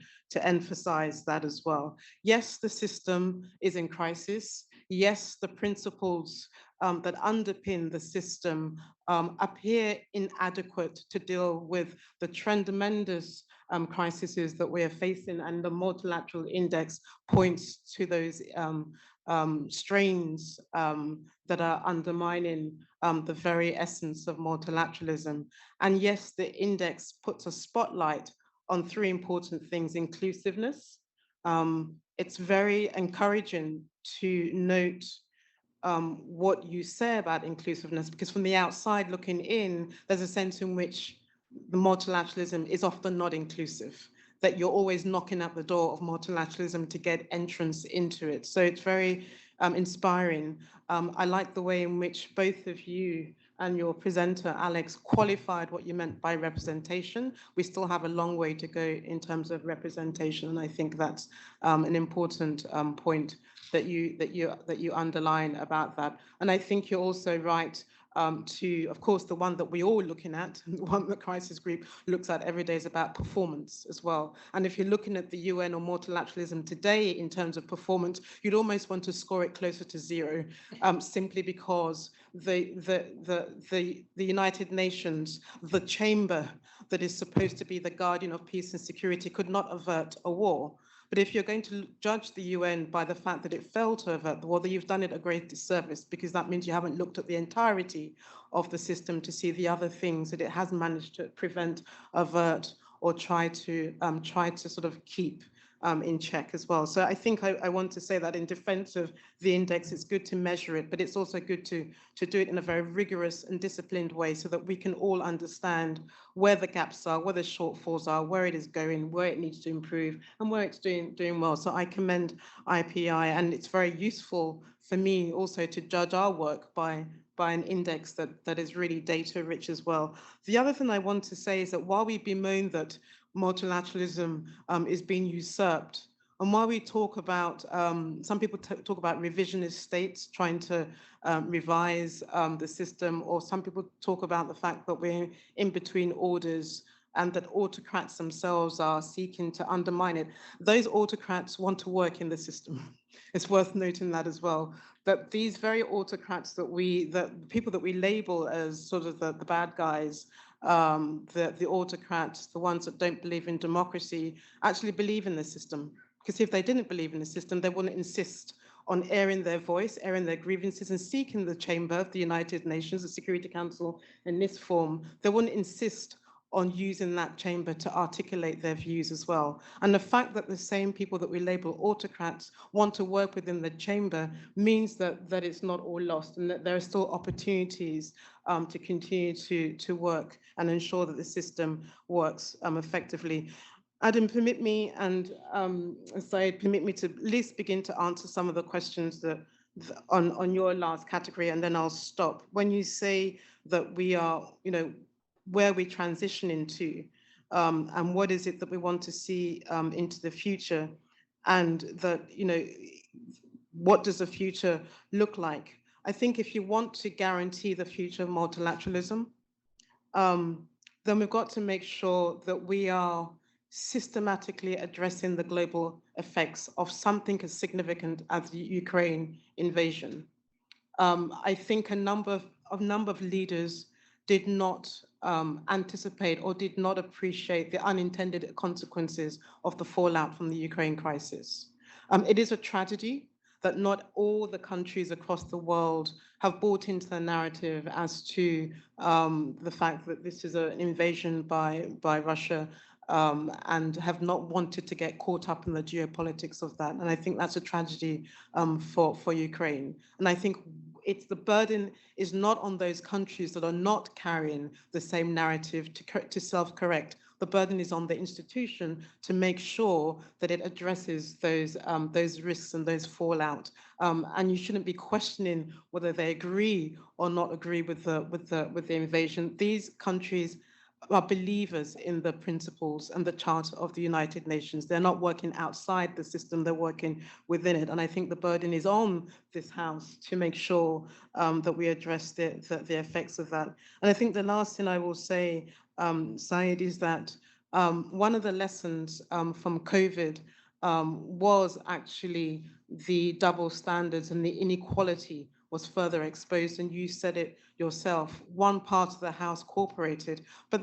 emphasize that as well. Yes, the system is in crisis. Yes, the principles that underpin the system appear inadequate to deal with the tremendous crises that we are facing, and the multilateral index points to those strains that are undermining the very essence of multilateralism. And yes, the index puts a spotlight on three important things: inclusiveness. It's very encouraging to note what you say about inclusiveness, because from the outside looking in, there's a sense in which the multilateralism is often not inclusive, that you're always knocking at the door of multilateralism to get entrance into it. So it's very inspiring. I like the way in which both of you and your presenter, Alex, qualified what you meant by representation. We still have a long way to go in terms of representation, and I think that's an important point that you underline about that. And I think you're also right to, of course, the one that we're all looking at, and the one that Crisis Group looks at every day, is about performance as well. And if you're looking at the UN or multilateralism today in terms of performance, you'd almost want to score it closer to zero, simply because the United Nations, the chamber that is supposed to be the guardian of peace and security, could not avert a war. But if you're going to judge the UN by the fact that it failed to avert the war, then you've done it a great disservice, because that means you haven't looked at the entirety of the system to see the other things that it has managed to prevent, avert, or try to sort of keep in check as well. So I think I want to say that in defense of the index, it's good to measure it, but it's also good to do it in a very rigorous and disciplined way, so that we can all understand where the gaps are, where the shortfalls are, where it is going, where it needs to improve, and where it's doing well. So I commend IPI, and it's very useful for me also to judge our work by an index that is really data rich as well. The other thing I want to say is that while we bemoan that multilateralism is being usurped, and while we talk about, some people talk about revisionist states trying to revise the system, or some people talk about the fact that we're in between orders and that autocrats themselves are seeking to undermine it. Those autocrats want to work in the system. It's worth noting that as well, that these very autocrats the people that we label as sort of the bad guys, the autocrats, the ones that don't believe in democracy, actually believe in the system. Because if they didn't believe in the system, they wouldn't insist on airing their voice, airing their grievances, and seeking the chamber of the United Nations, the Security Council, in this form. They wouldn't insist on using that chamber to articulate their views as well. And the fact that the same people that we label autocrats want to work within the chamber means that it's not all lost, and that there are still opportunities to continue to work and ensure that the system works effectively. Adam, permit me, and Zeid, permit me to at least begin to answer some of the questions that on your last category, and then I'll stop. When you say that we are, where we transition into, and what is it that we want to see into the future, and that, what does the future look like? I think if you want to guarantee the future of multilateralism, then we've got to make sure that we are systematically addressing the global effects of something as significant as the Ukraine invasion. I think a number of leaders did not anticipate or did not appreciate the unintended consequences of the fallout from the Ukraine crisis. It is a tragedy that not all the countries across the world have bought into the narrative as to the fact that this is an invasion by Russia, and have not wanted to get caught up in the geopolitics of that. And I think that's a tragedy for Ukraine. And I think the burden is not on those countries that are not carrying the same narrative to self-correct. The burden is on the institution to make sure that it addresses those risks and those fallout. And you shouldn't be questioning whether they agree or not agree with the invasion. These countries are believers in the principles and the Charter of the United Nations. They're not working outside the system, they're working within it. And I think the burden is on this House to make sure that we address the effects of that. And I think the last thing I will say, Zeid, is that one of the lessons from COVID was actually the double standards and the inequality was further exposed, and you said it yourself. One part of the House cooperated, but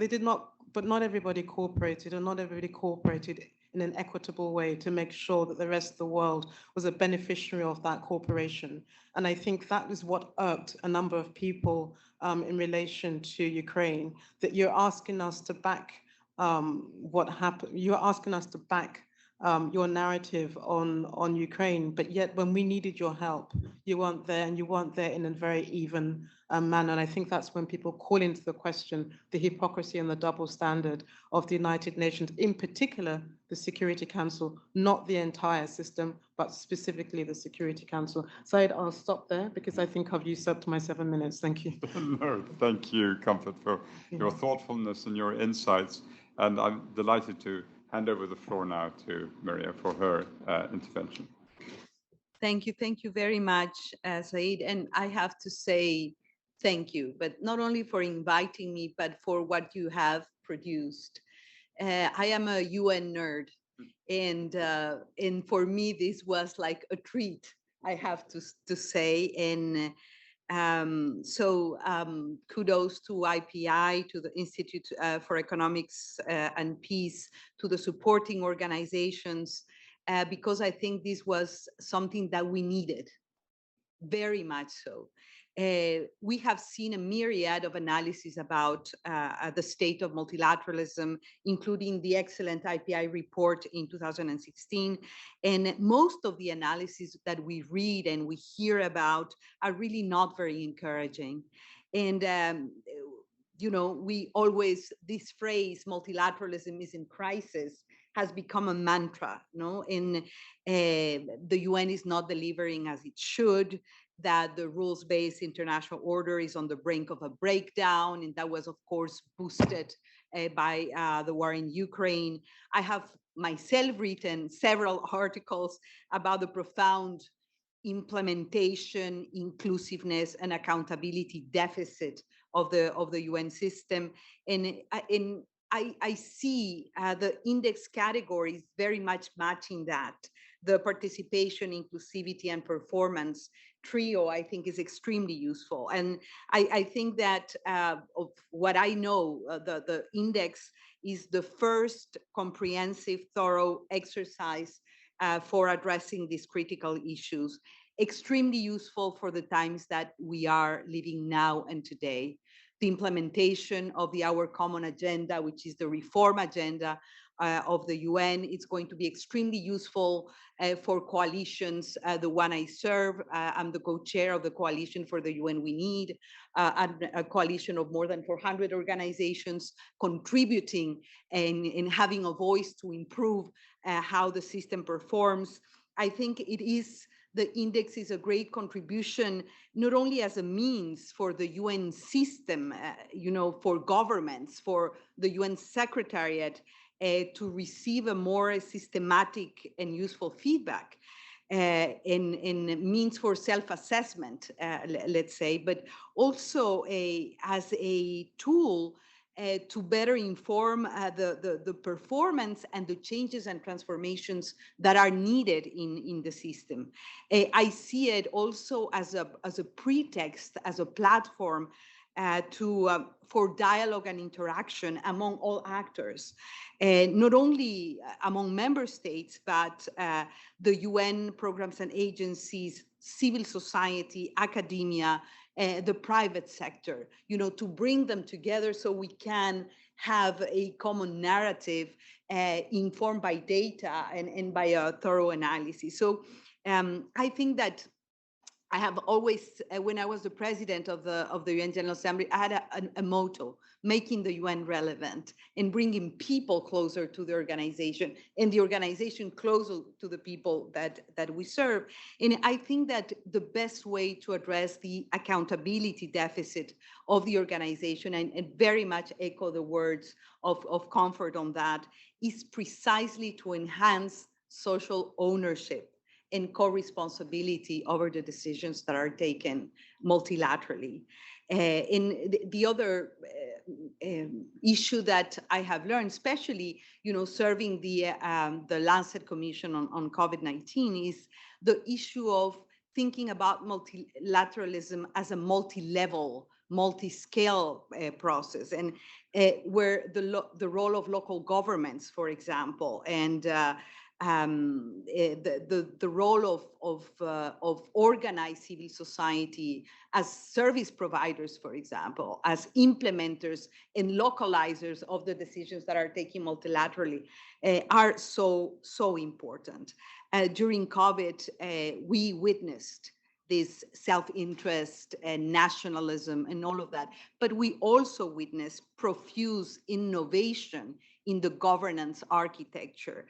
not everybody cooperated, and not everybody cooperated in an equitable way to make sure that the rest of the world was a beneficiary of that cooperation. And I think that is what irked a number of people in relation to Ukraine, that you're asking us to back what happened. You're asking us to back your narrative on Ukraine, but yet when we needed your help, you weren't there, and you weren't there in a very even manner. And I think that's when people call into the question the hypocrisy and the double standard of the United Nations, in particular the Security Council, not the entire system, but specifically the Security Council. Zeid, I'll stop there because I think I've used up to my 7 minutes. Thank you. No, thank you, Comfort, for your thoughtfulness and your insights. And I'm delighted to hand over the floor now to Maria for her intervention. Thank you very much, Zeid. And I have to say thank you, but not only for inviting me, but for what you have produced. I am a UN nerd, and for me, this was like a treat, I have to say. And kudos to IPI, to the Institute for Economics and Peace, to the supporting organizations, because I think this was something that we needed, very much so. We have seen a myriad of analyses about the state of multilateralism, including the excellent IPI report in 2016. And most of the analyses that we read and we hear about are really not very encouraging. And, we always, this phrase, multilateralism is in crisis, has become a mantra, and the UN is not delivering as it should, that the rules-based international order is on the brink of a breakdown, and that was, of course, boosted by the war in Ukraine. I have myself written several articles about the profound implementation, inclusiveness, and accountability deficit of the UN system, and I see the index categories very much matching that. The participation, inclusivity, and performance trio, I think, is extremely useful. And I think that of what I know, the index is the first comprehensive, thorough exercise for addressing these critical issues. Extremely useful for the times that we are living now and today. The implementation of the Our Common Agenda, which is the reform agenda of the UN. It's going to be extremely useful for coalitions. The one I serve, I'm the co-chair of the Coalition for the UN We Need, and a coalition of more than 400 organizations contributing and having a voice to improve how the system performs. I think the index is a great contribution, not only as a means for the UN system, for governments, for the UN Secretariat, to receive a more systematic and useful feedback, and means for self-assessment, let's say, but also as a tool to better inform the performance and the changes and transformations that are needed in the system. I see it also as a pretext, as a platform for dialogue and interaction among all actors, not only among member states, but the UN programs and agencies, civil society, academia, the private sector, to bring them together so we can have a common narrative informed by data and by a thorough analysis. So I think that I have always, when I was the president of the UN General Assembly, I had a motto: making the UN relevant and bringing people closer to the organization, and the organization closer to the people that we serve. And I think that the best way to address the accountability deficit of the organization, and very much echo the words of comfort on that, is precisely to enhance social ownership and co-responsibility over the decisions that are taken multilaterally. And the other issue that I have learned, especially serving the Lancet Commission on COVID-19, is the issue of thinking about multilateralism as a multi-level, multi-scale process, and where the role of local governments, for example, and the role of organized civil society as service providers, for example, as implementers and localizers of the decisions that are taken multilaterally, are so important. During COVID, we witnessed this self-interest and nationalism and all of that, but we also witnessed profuse innovation in the governance architecture,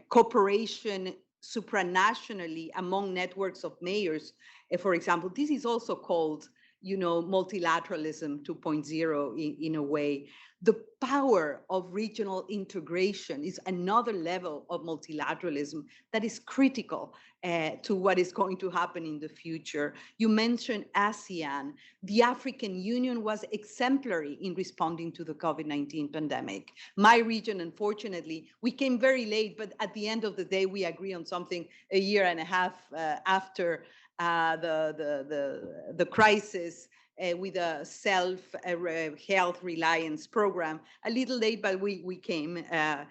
cooperation supranationally among networks of mayors. For example, this is also called, multilateralism 2.0 in a way. The power of regional integration is another level of multilateralism that is critical to what is going to happen in the future. You mentioned ASEAN. The African Union was exemplary in responding to the COVID-19 pandemic. My region, unfortunately, we came very late, but at the end of the day, we agree on something a year and a half after the crisis, with a self-health reliance program. A little late, but we came. And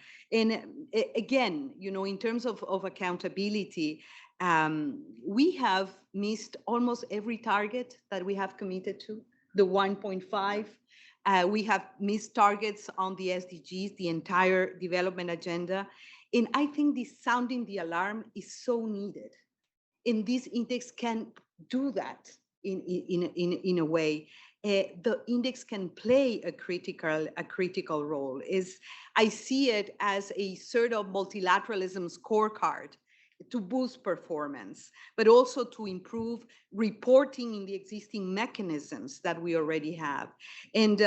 again, in terms of accountability, we have missed almost every target that we have committed to, the 1.5. We have missed targets on the SDGs, the entire development agenda. And I think this sounding the alarm is so needed. And this index can do that in a way. The index can play a critical role. I see it as a sort of multilateralism scorecard to boost performance, but also to improve reporting in the existing mechanisms that we already have. And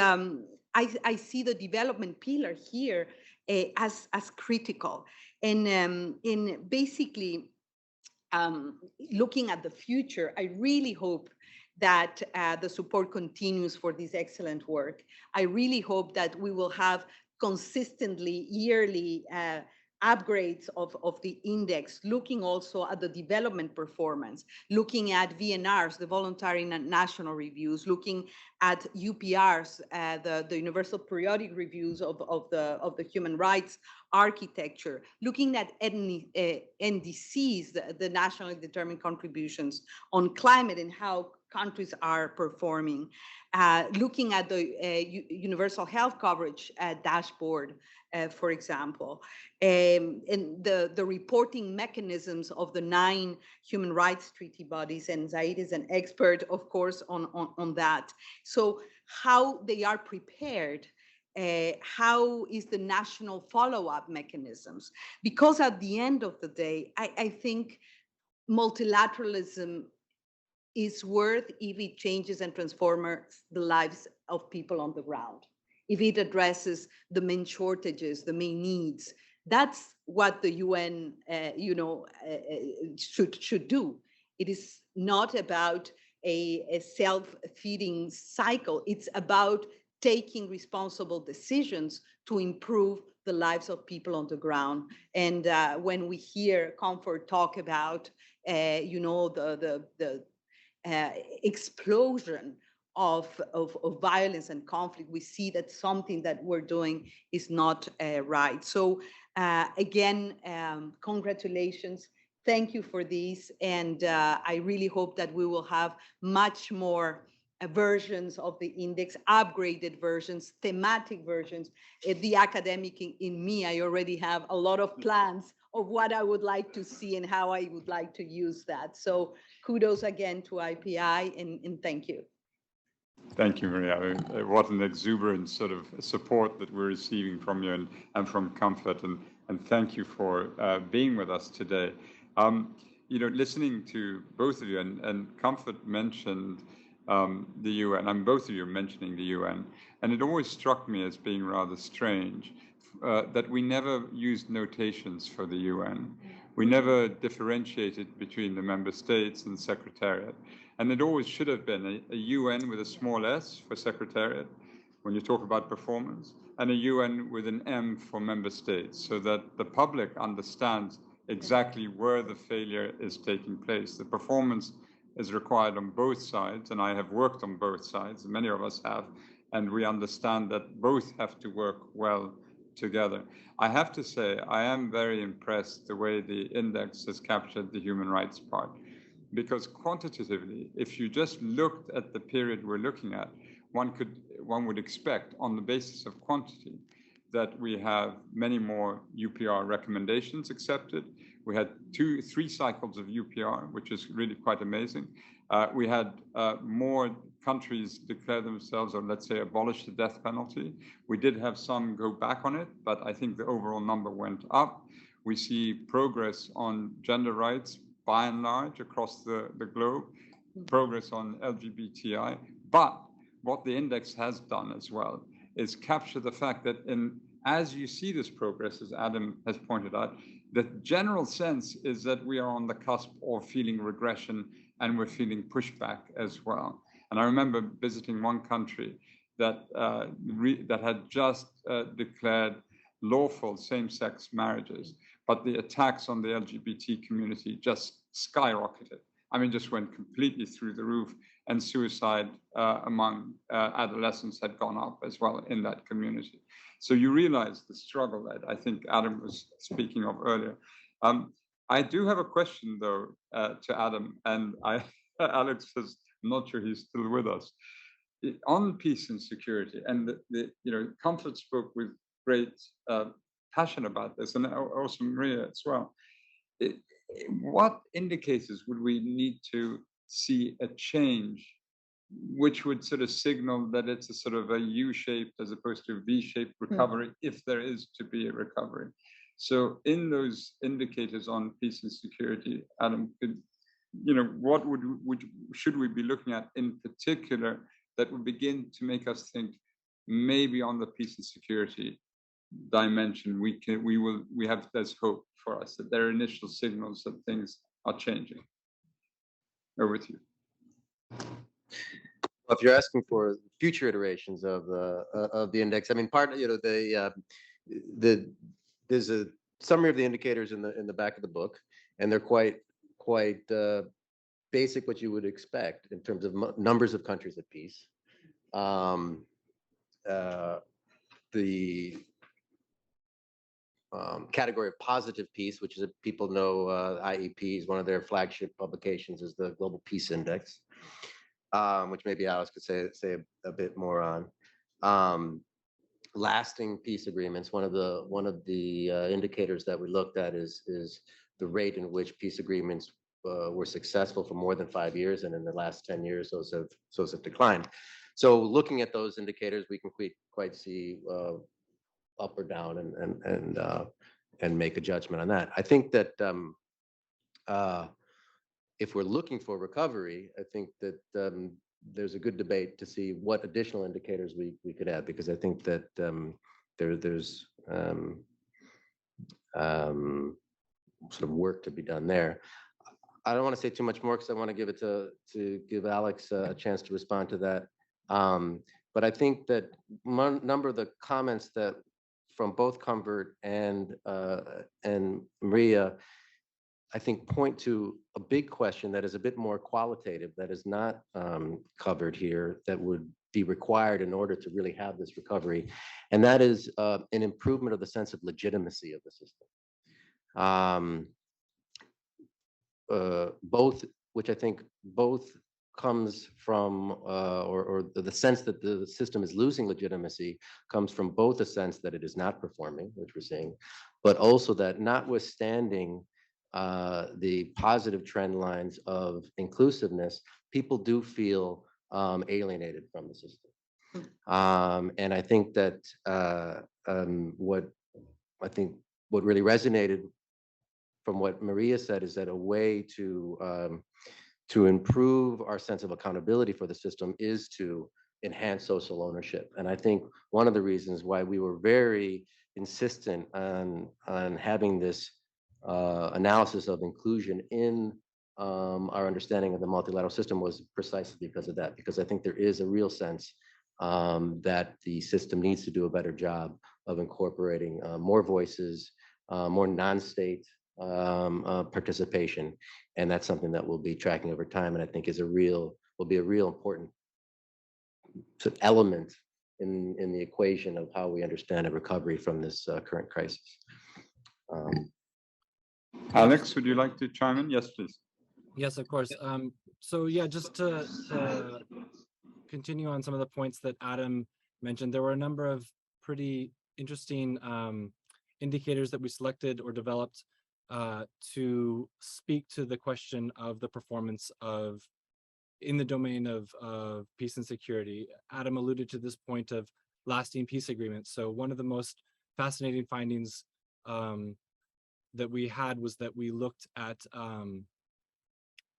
I see the development pillar here as critical. And basically, looking at the future, I really hope that the support continues for this excellent work. I really hope that we will have consistently yearly upgrades of the index, looking also at the development performance, looking at VNRs, the voluntary national reviews, looking at UPRs, the universal periodic reviews of the human rights architecture, looking at NDCs, the nationally determined contributions on climate and how countries are performing, looking at the universal health coverage dashboard, for example, and the reporting mechanisms of the 9 human rights treaty bodies, and Zeid is an expert, of course, on that. So how they are prepared, how is the national follow-up mechanisms? Because at the end of the day, I think multilateralism is worth if it changes and transforms the lives of people on the ground, if it addresses the main shortages, the main needs. That's what the UN, should do. It is not about a self-feeding cycle. It's about taking responsible decisions to improve the lives of people on the ground. And when we hear Comfort talk about, the explosion of violence and conflict, we see that something that we're doing is not right. So again, congratulations. Thank you for this. And I really hope that we will have much more versions of the index, upgraded versions, thematic versions. The academic in me, I already have a lot of plans of what I would like to see and how I would like to use that. So kudos again to IPI and thank you. Thank you, Maria. What an exuberant sort of support that we're receiving from you and from Comfort. And thank you for being with us today. You know, listening to both of you, and Comfort mentioned the UN, and both of you mentioning the UN, and it always struck me as being rather strange that we never used notations for the UN. We never differentiated between the member states and the Secretariat. And it always should have been a UN with a small s for Secretariat when you talk about performance, and a UN with an M for member states, so that the public understands exactly where the failure is taking place. The performance is required on both sides, and I have worked on both sides, many of us have, and we understand that both have to work well together. I have to say, I am very impressed the way the index has captured the human rights part, because quantitatively, if you just looked at the period we're looking at, one would expect on the basis of quantity that we have many more UPR recommendations accepted. We had 3 cycles of UPR, which is really quite amazing. We had more countries declare themselves, or let's say abolish the death penalty. We did have some go back on it, but I think the overall number went up. We see progress on gender rights by and large across the globe, progress on LGBTI. But what the index has done as well is capture the fact that as you see this progress, as Adam has pointed out, the general sense is that we are on the cusp of feeling regression, and we're feeling pushback as well. And I remember visiting one country that had just declared lawful same-sex marriages, but the attacks on the LGBT community just skyrocketed. I mean, just went completely through the roof, and suicide among adolescents had gone up as well in that community. So you realize the struggle that I think Adam was speaking of earlier. I do have a question, though, to Adam, and Alex says, I'm not sure he's still with us. On peace and security, and Comfort spoke with great passion about this, and also Maria as well. What indicators would we need to see a change which would sort of signal that it's a sort of a U-shaped as opposed to a V-shaped recovery, if there is to be a recovery? So in those indicators on peace and security, Adam, what should we be looking at in particular that would begin to make us think maybe on the peace and security dimension there's hope for us, that there are initial signals that things are changing? Over to you. Well, if you're asking for future iterations of the index, I mean, there's a summary of the indicators in the back of the book, and they're quite basic, what you would expect in terms of numbers of countries at peace. The category of positive peace, which is, people know, IEP's one of their flagship publications is the Global Peace Index, which maybe Alice could say a bit more on. Lasting peace agreements. One of the indicators that we looked at is the rate in which peace agreements were successful for more than 5 years, and in the last 10 years, those have declined. So looking at those indicators, we can quite see up or down and make a judgment on that. I think that if we're looking for recovery, I think that there's a good debate to see what additional indicators we could add, because I think that there's sort of work to be done there. I don't want to say too much more because I want to give it to give Alex a chance to respond to that. But I think that number of the comments that from both Comfort and Maria, I think point to a big question that is a bit more qualitative, that is not covered here, that would be required in order to really have this recovery, and that is an improvement of the sense of legitimacy of the system. Both, which I think both comes from, or the sense that the system is losing legitimacy comes from both a sense that it is not performing, which we're seeing, but also that notwithstanding the positive trend lines of inclusiveness, people do feel alienated from the system. And I think that what really resonated from what Maria said is that a way to improve our sense of accountability for the system is to enhance social ownership. And I think one of the reasons why we were very insistent on having this analysis of inclusion in our understanding of the multilateral system was precisely because of that, because I think there is a real sense that the system needs to do a better job of incorporating more voices, more non-state participation, and that's something that we'll be tracking over time, and I think will be a real important element in the equation of how we understand a recovery from this current crisis. Alex, would you like to chime in? Yes, please. Yes, of course. So yeah, just to continue on some of the points that Adam mentioned, there were a number of pretty interesting indicators that we selected or developed to speak to the question of the performance in the domain of peace and security. Adam alluded to this point of lasting peace agreements. So one of the most fascinating findings that we had was that we looked at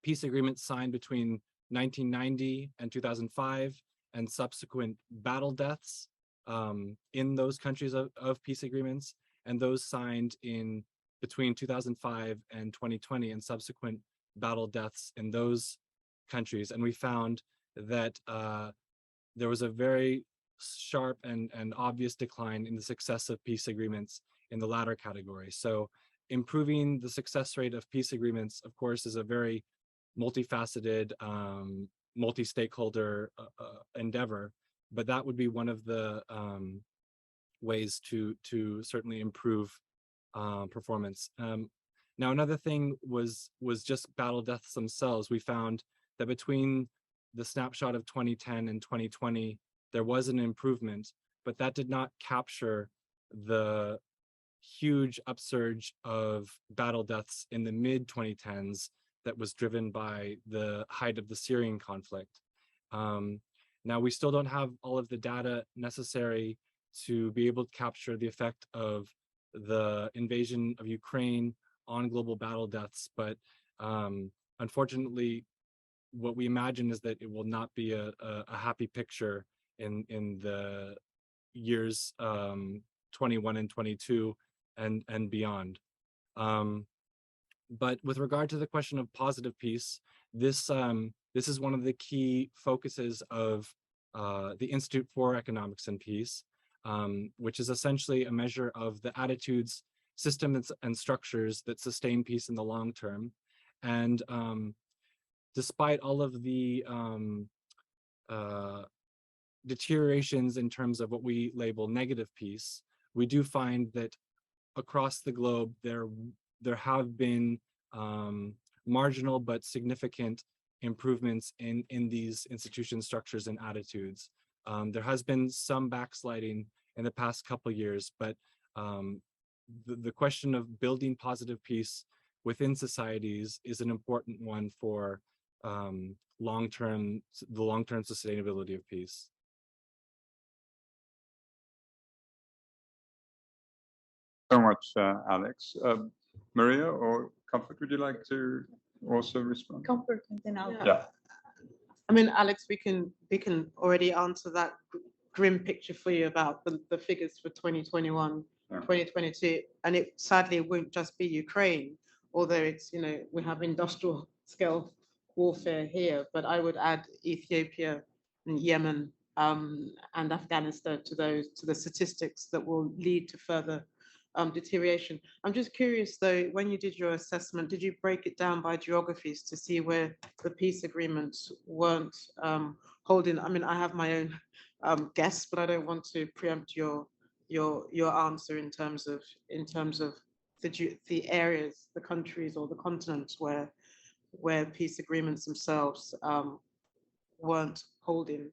peace agreements signed between 1990 and 2005 and subsequent battle deaths in those countries of peace agreements, and those signed in between 2005 and 2020 and subsequent battle deaths in those countries. And we found that there was a very sharp and obvious decline in the success of peace agreements in the latter category. So improving the success rate of peace agreements, of course, is a very multifaceted, multi-stakeholder endeavor, but that would be one of the ways to certainly improve performance. Now, another thing was just battle deaths themselves. We found that between the snapshot of 2010 and 2020, there was an improvement, but that did not capture the huge upsurge of battle deaths in the mid-2010s that was driven by the height of the Syrian conflict. Now, we still don't have all of the data necessary to be able to capture the effect of the invasion of Ukraine on global battle deaths, but unfortunately, what we imagine is that it will not be a happy picture in the years 21 and 22 and beyond. But with regard to the question of positive peace, this is one of the key focuses of the Institute for Economics and Peace, which is essentially a measure of the attitudes, systems, and structures that sustain peace in the long term. And despite all of the deteriorations in terms of what we label negative peace, we do find that across the globe, there have been marginal but significant improvements in these institution structures and attitudes. There has been some backsliding in the past couple of years, but the question of building positive peace within societies is an important one for the long-term sustainability of peace. So much, Alex. Maria or Comfort, would you like to also respond? Comfort, and then I'll. Yeah. I mean, Alex, we can already answer that grim picture for you about the figures for 2021, 2022, and it sadly won't just be Ukraine, although it's, we have industrial scale warfare here, but I would add Ethiopia and Yemen and Afghanistan to the statistics that will lead to further deterioration. I'm just curious though, when you did your assessment, did you break it down by geographies to see where the peace agreements weren't holding? I mean, I have my own guess, but I don't want to preempt your answer in terms of the areas, the countries or the continents where peace agreements themselves weren't holding.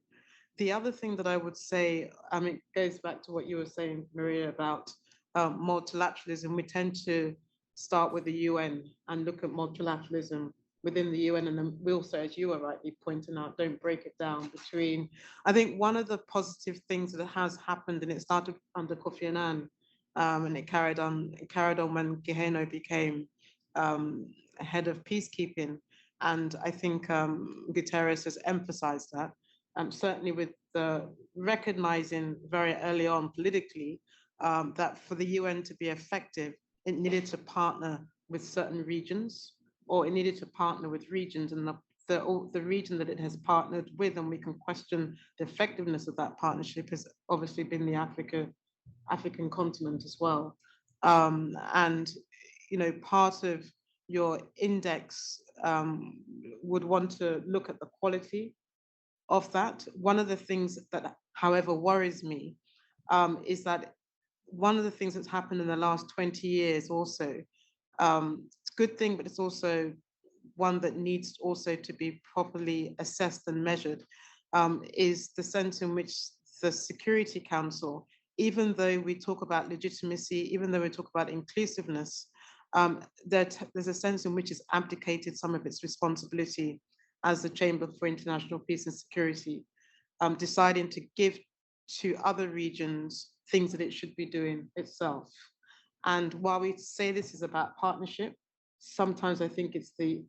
The other thing that I would say, I mean, it goes back to what you were saying, Maria, about multilateralism. We tend to start with the UN and look at multilateralism within the UN, and then we also, as you were rightly pointing out, don't break it down between. I think one of the positive things that has happened, and it started under Kofi Annan, and it carried on when Gehenno became head of peacekeeping, and I think Guterres has emphasized that. Certainly with the recognizing very early on politically that for the UN to be effective, it needed to partner with certain regions, or it needed to partner with regions, and the region that it has partnered with, and we can question the effectiveness of that partnership, has obviously been the African continent as well. And you know, part of your index would want to look at the quality of that. One of the things that, however, worries me is that one of the things that's happened in the last 20 years also, it's a good thing, but it's also one that needs also to be properly assessed and measured, is the sense in which the Security Council, even though we talk about legitimacy, even though we talk about inclusiveness, there's a sense in which it's abdicated some of its responsibility as the Chamber for International Peace and Security, deciding to give to other regions things that it should be doing itself. And while we say this is about partnership, sometimes I think it's the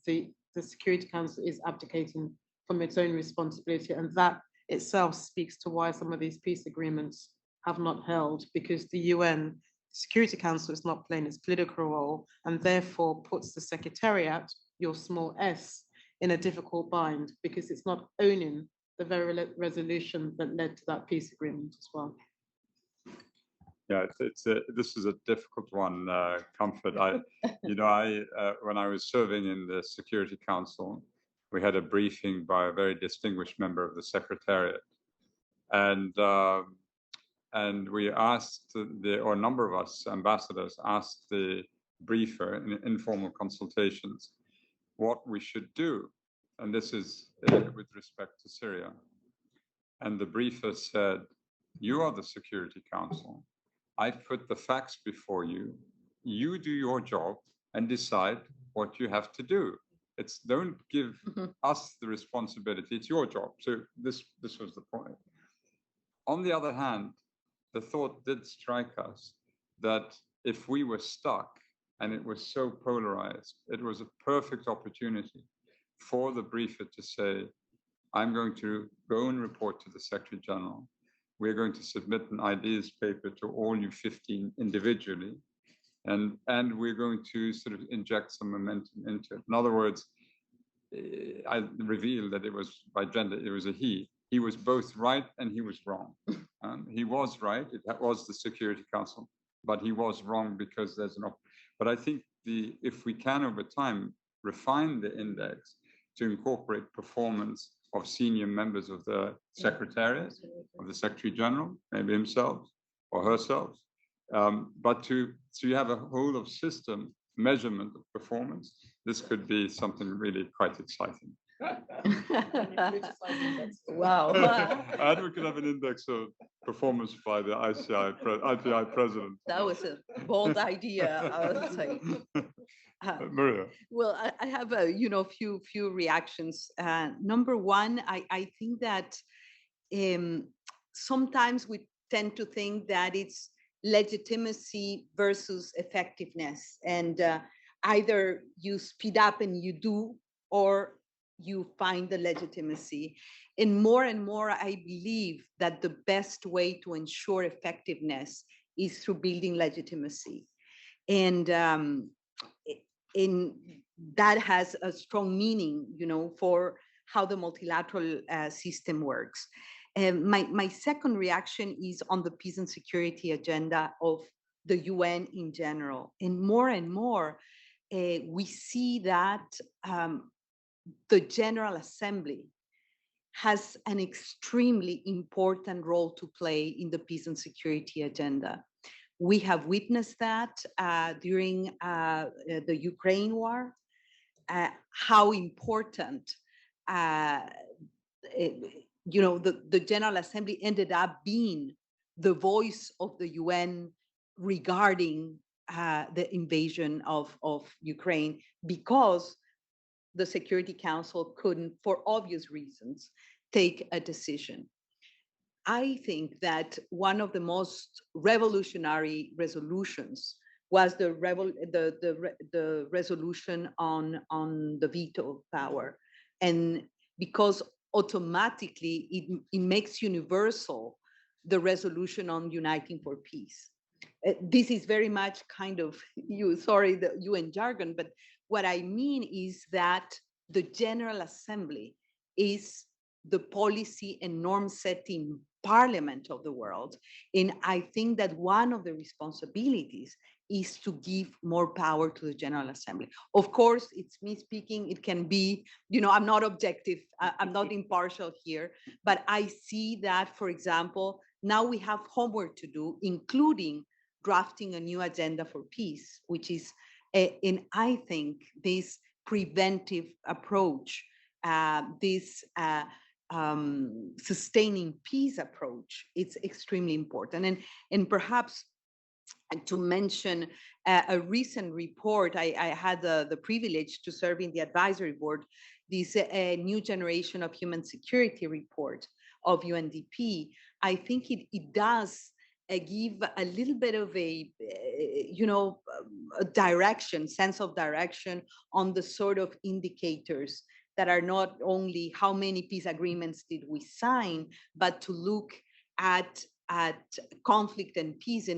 Security Council is abdicating from its own responsibility, and that itself speaks to why some of these peace agreements have not held, because the UN Security Council is not playing its political role, and therefore puts the Secretariat, your small s, in a difficult bind, because it's not owning the very resolution that led to that peace agreement as well. Yeah, this is a difficult one, Comfort. When I was serving in the Security Council, we had a briefing by a very distinguished member of the Secretariat, and we asked or a number of us ambassadors asked the briefer in informal consultations what we should do, and this is with respect to Syria. And the briefer said, "You are the Security Council. I put the facts before you. You do your job and decide what you have to do. Don't give us the responsibility. It's your job." So this was the point. On the other hand, the thought did strike us that if we were stuck and it was so polarized, it was a perfect opportunity for the briefer to say, "I'm going to go and report to the Secretary General. We're going to submit an ideas paper to all you 15 individually, and we're going to sort of inject some momentum into it." In other words, I revealed that it was by gender, it was a he. He was both right and he was wrong. He was right, it was the Security Council, but he was wrong because there's but I think if we can over time refine the index to incorporate performance of senior members of the Secretariat, of the Secretary General, maybe himself or herself, so you have a whole of system measurement of performance. This could be something really quite exciting. Wow. And we could have an index of performance by the IPI president. That was a bold idea, I would say. Maria. Well, I have a few reactions. Number one, I think that sometimes we tend to think that it's legitimacy versus effectiveness, and either you speed up and you do, or you find the legitimacy. And more, I believe that the best way to ensure effectiveness is through building legitimacy. And that has a strong meaning, for how the multilateral system works. And my second reaction is on the peace and security agenda of the UN in general. And more, we see that the General Assembly has an extremely important role to play in the peace and security agenda. We have witnessed that during the Ukraine war, how important the General Assembly ended up being the voice of the UN regarding the invasion of Ukraine, because the Security Council couldn't, for obvious reasons, take a decision. I think that one of the most revolutionary resolutions was the resolution on the veto power. And because automatically it makes universal the resolution on uniting for peace. This is very much kind of, the UN jargon, but what I mean is that the General Assembly is the policy and norm setting parliament of the world. And I think that one of the responsibilities is to give more power to the General Assembly. Of course, it's me speaking, it can be, I'm not objective, I'm not impartial here, but I see that, for example, now we have homework to do, including drafting a new agenda for peace, which is, and I think this preventive approach, this sustaining peace approach, it's extremely important. And perhaps to mention a recent report, I had the privilege to serve in the advisory board, this new generation of human security report of UNDP. I think it does give a little bit of a direction, sense of direction on the sort of indicators that are not only how many peace agreements did we sign, but to look at conflict and peace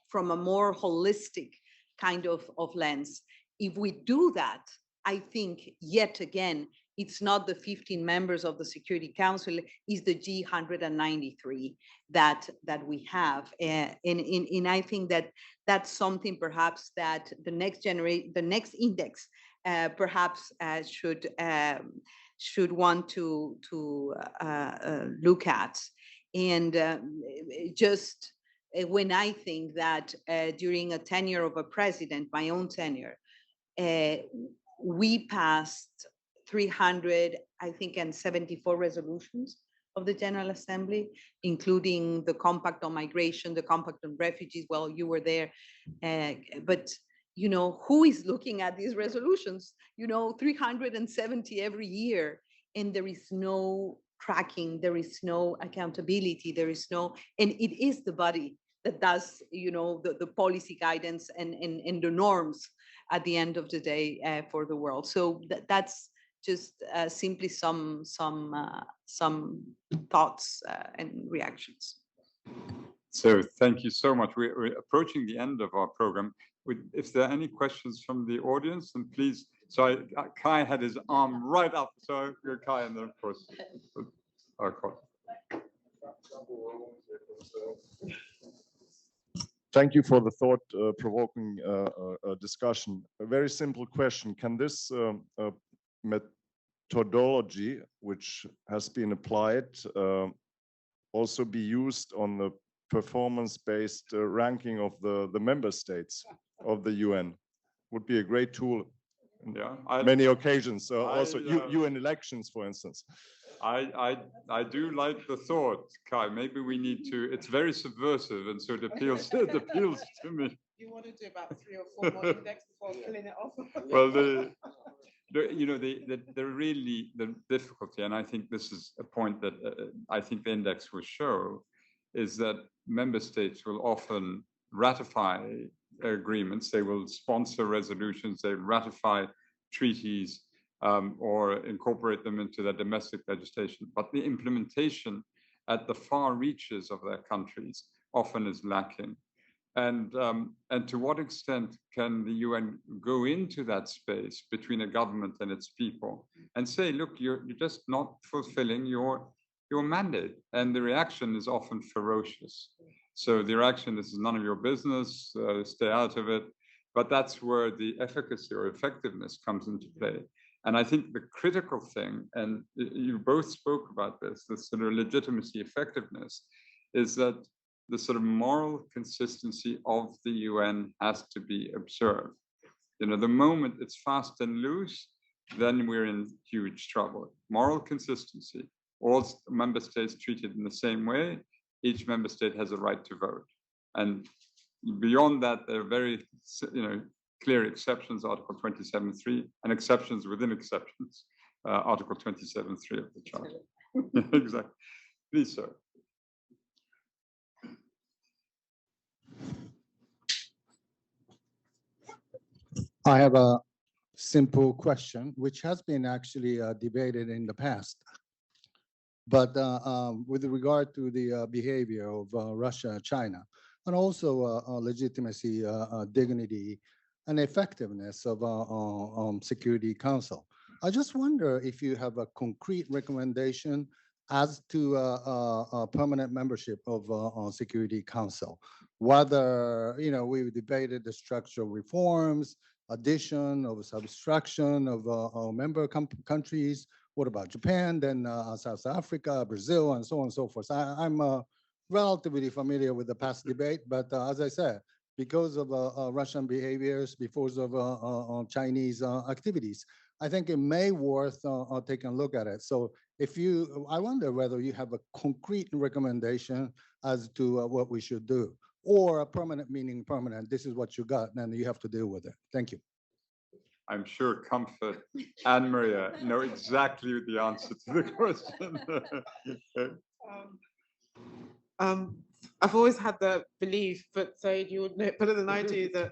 from a more holistic kind of lens. If we do that, I think, yet again, it's not the 15 members of the Security Council, it's the G193 that we have. And I think that that's something perhaps that the next index perhaps should want to look at. And just when I think that during a tenure of a president, my own tenure, we passed 374 resolutions of the General Assembly, including the Compact on Migration, the Compact on Refugees. Well, you were there, but who is looking at these resolutions? 370 every year, and there is no tracking, there is no accountability, there is no, and it is the body that does, the policy guidance and the norms at the end of the day for the world. So that's just simply some thoughts and reactions. So thank you so much. We're approaching the end of our program. If there are any questions from the audience, then please. So Kai had his arm right up. So you're Kai, and then of course, Thank you for the thought-provoking discussion. A very simple question: can this methodology, which has been applied, also be used on the performance-based ranking of the member states of the UN? Would be a great tool. Yeah, many occasions. Also, UN elections, for instance. I do like the thought, Kai. Maybe we need to. It's very subversive, and so it appeals. It appeals to me. You want to do about 3 or 4 more index before killing it off? Well, the difficulty, and I think this is a point that I think the index will show, is that member states will often ratify agreements. They will sponsor resolutions. They ratify treaties. Or incorporate them into their domestic legislation. But the implementation at the far reaches of their countries often is lacking. And to what extent can the UN go into that space between a government and its people and say, look, you're just not fulfilling your mandate? And the reaction is often ferocious. So the reaction, this is none of your business, stay out of it. But that's where the efficacy or effectiveness comes into play. And I think the critical thing, and you both spoke about this, the sort of legitimacy effectiveness, is that the sort of moral consistency of the UN has to be observed. You know, the moment it's fast and loose, then we're in huge trouble. Moral consistency, all member states treated in the same way, each member state has a right to vote. And beyond that, there are very, clear exceptions, Article 27.3, and exceptions within exceptions, Article 27.3 of the Charter. Exactly. Please, sir. I have a simple question, which has been actually debated in the past. But with regard to the behavior of Russia and China, and also legitimacy, dignity, and effectiveness of Security Council, I just wonder if you have a concrete recommendation as to permanent membership of Security Council. Whether, we debated the structural reforms, addition of subtraction of member countries. What about Japan, then South Africa, Brazil, and so on and so forth. I'm relatively familiar with the past debate, but as I said, because of Russian behaviors, because of Chinese activities, I think it may worth taking a look at it. So I wonder whether you have a concrete recommendation as to what we should do, or a permanent meaning permanent, this is what you got, and you have to deal with it. Thank you. I'm sure Comfort and Maria know exactly the answer to the question. I've always had the belief, but Zeid, you would know better than I do, that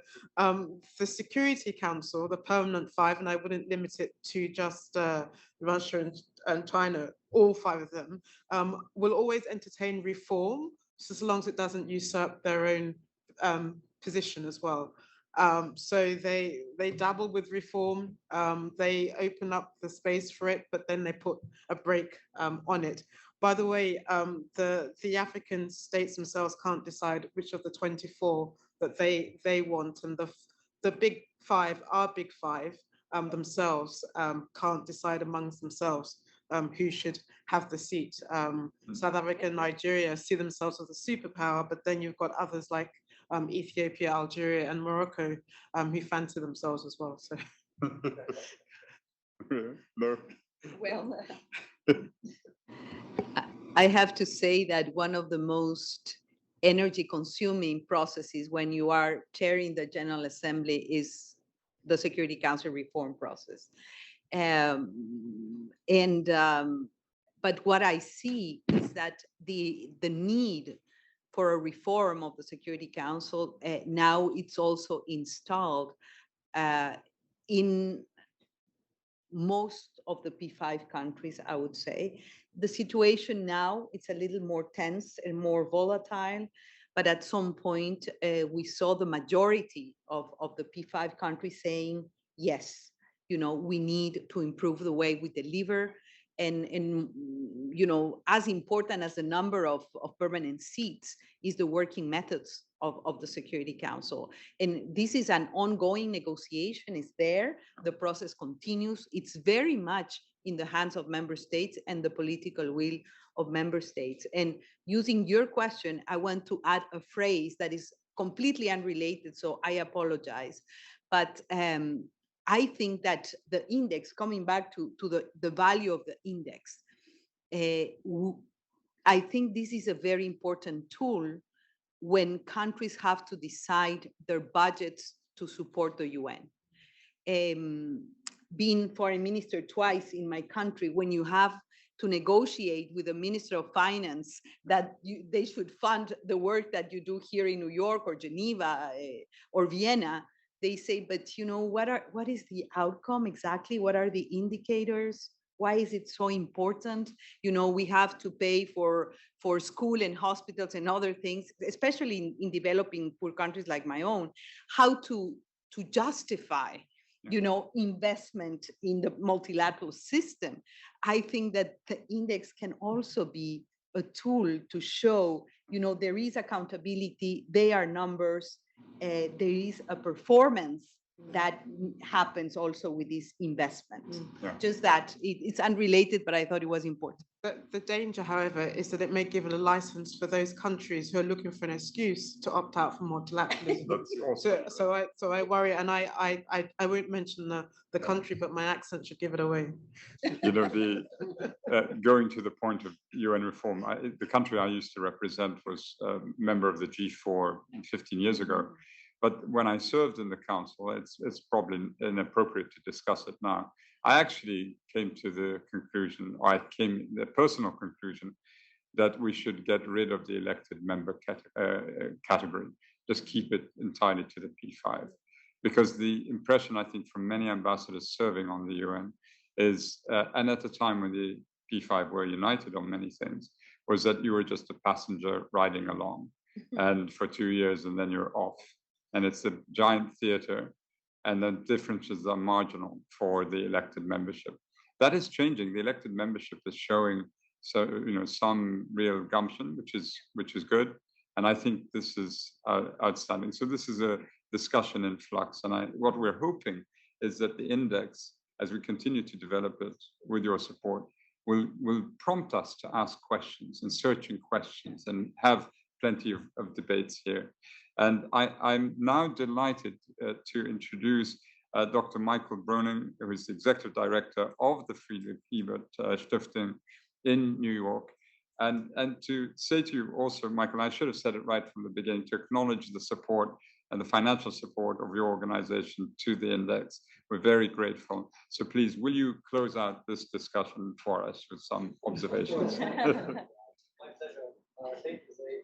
the Security Council, the permanent five, and I wouldn't limit it to just Russia and China, all five of them, will always entertain reform, so as long as it doesn't usurp their own position as well. So they dabble with reform, they open up the space for it, but then they put a brake on it. By the way, the African states themselves can't decide which of the 24 that they want, and the big five, our big five themselves, can't decide amongst themselves who should have the seat. South Africa and Nigeria see themselves as a superpower, but then you've got others like Ethiopia, Algeria, and Morocco who fancy themselves as well. So. No. Well, I have to say that one of the most energy consuming processes when you are chairing the General Assembly is the Security Council reform process. But what I see is that the need for a reform of the Security Council, now it's also installed in most of the P5 countries, I would say. The situation now, it's a little more tense and more volatile, but at some point we saw the majority of the P5 countries saying, yes, we need to improve the way we deliver, and as important as the number of permanent seats is the working methods of the Security Council. And this is an ongoing negotiation, it's there, the process continues, it's very much in the hands of member states and the political will of member states. And using your question, I want to add a phrase that is completely unrelated, so I apologize. But I think that the index, coming back to the value of the index, I think this is a very important tool when countries have to decide their budgets to support the UN. Being foreign minister twice in my country, when you have to negotiate with the Minister of Finance that they should fund the work that you do here in New York or Geneva or Vienna, they say, but what is the outcome exactly? What are the indicators? Why is it so important? We have to pay for school and hospitals and other things, especially in developing poor countries like my own, how to justify investment in the multilateral system. I think that the index can also be a tool to show you know, there is accountability, they are numbers, there is a performance that happens also with this investment. Yeah. Just that it's unrelated, but I thought it was important. The danger, however, is that it may give a license for those countries who are looking for an excuse to opt out from multilateralism. That's awesome. So I worry, and I won't mention the country, but my accent should give it away. You know, going to the point of UN reform, the country I used to represent was a member of the G4 15 years ago. But when I served in the council, it's probably inappropriate to discuss it now. I actually came to the conclusion, or the personal conclusion, that we should get rid of the elected member category, just keep it entirely to the P5. Because the impression, I think, from many ambassadors serving on the UN is, and at the time when the P5 were united on many things, was that you were just a passenger riding along and for 2 years and then you're off. And it's a giant theater, and then differences are marginal for the elected membership. That is changing. The elected membership is showing some real gumption, which is good. And I think this is outstanding. So this is a discussion in flux. And what we're hoping is that the index, as we continue to develop it with your support, will prompt us to ask questions and searching questions and have plenty of debates here. And I'm now delighted to introduce Dr. Michael Broning, who is the Executive Director of the Friedrich-Ebert-Stiftung in New York. And to say to you also, Michael, I should have said it right from the beginning, to acknowledge the support and the financial support of your organization to the index. We're very grateful. So please, will you close out this discussion for us with some observations? My pleasure. Thank you, Zeid.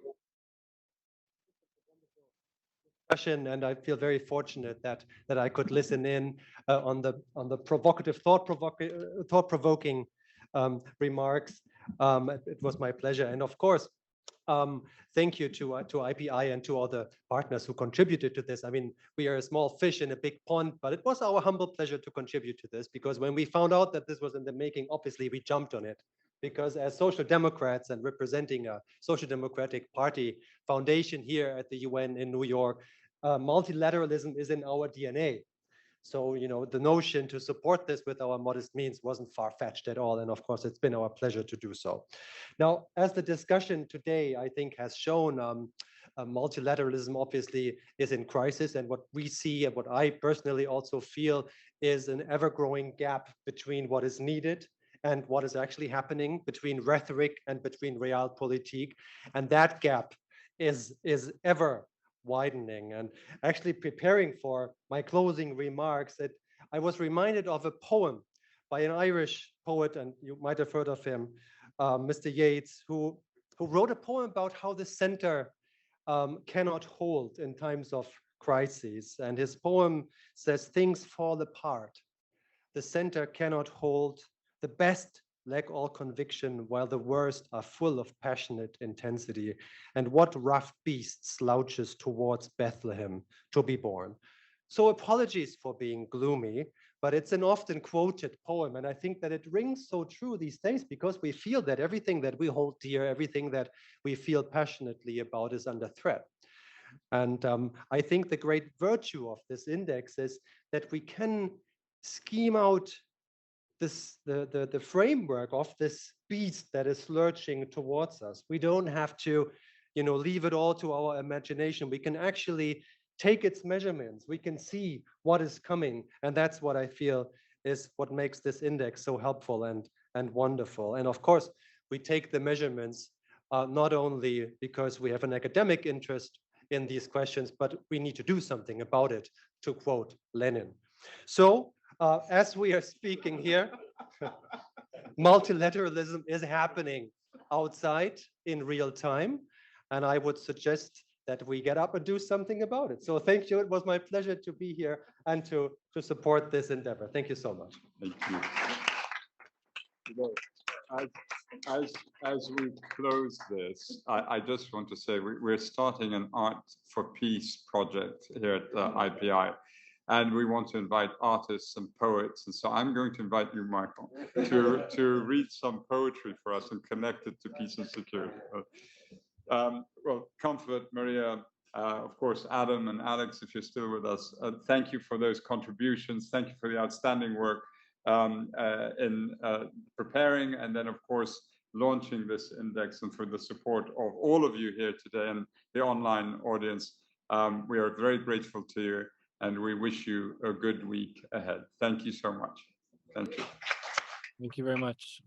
And I feel very fortunate that I could listen in on the provocative, thought-provoking remarks. It was my pleasure, and of course, thank you to IPI and to all the partners who contributed to this. I mean, we are a small fish in a big pond, but it was our humble pleasure to contribute to this, because when we found out that this was in the making, obviously we jumped on it. Because as social democrats and representing a social democratic party foundation here at the UN in New York, multilateralism is in our DNA. So, you know, the notion to support this with our modest means wasn't far-fetched at all. And of course, it's been our pleasure to do so. Now, as the discussion today, I think, has shown, multilateralism obviously is in crisis. And what we see, and what I personally also feel, is an ever-growing gap between what is needed and what is actually happening, between rhetoric and between realpolitik. And that gap is ever widening. And actually preparing for my closing remarks, I was reminded of a poem by an Irish poet, and you might have heard of him, Mr. Yeats, who wrote a poem about how the center cannot hold in times of crises. And his poem says, "Things fall apart. The center cannot hold. The best lack all conviction, while the worst are full of passionate intensity. And what rough beast slouches towards Bethlehem to be born?" So apologies for being gloomy, but it's an often quoted poem. And I think that it rings so true these days, because we feel that everything that we hold dear, everything that we feel passionately about, is under threat. And I think the great virtue of this index is that we can scheme out the framework of this beast that is lurching towards us. We don't have to, leave it all to our imagination. We can actually take its measurements. We can see what is coming, and that's what I feel is what makes this index so helpful and wonderful. And of course, we take the measurements not only because we have an academic interest in these questions, but we need to do something about it, to quote Lenin. So, as we are speaking here, multilateralism is happening outside in real time, and I would suggest that we get up and do something about it. So thank you. It was my pleasure to be here and to support this endeavor. Thank you so much. Thank you. As we close this, I just want to say we're starting an Art for Peace project here at IPI. And we want to invite artists and poets. And so I'm going to invite you, Michael, to read some poetry for us and connect it to peace and security. Well, Comfort, Maria, of course, Adam and Alex, if you're still with us, thank you for those contributions. Thank you for the outstanding work in preparing and then, of course, launching this index, and for the support of all of you here today and the online audience. We are very grateful to you, and we wish you a good week ahead. Thank you so much. Thank you. Thank you very much.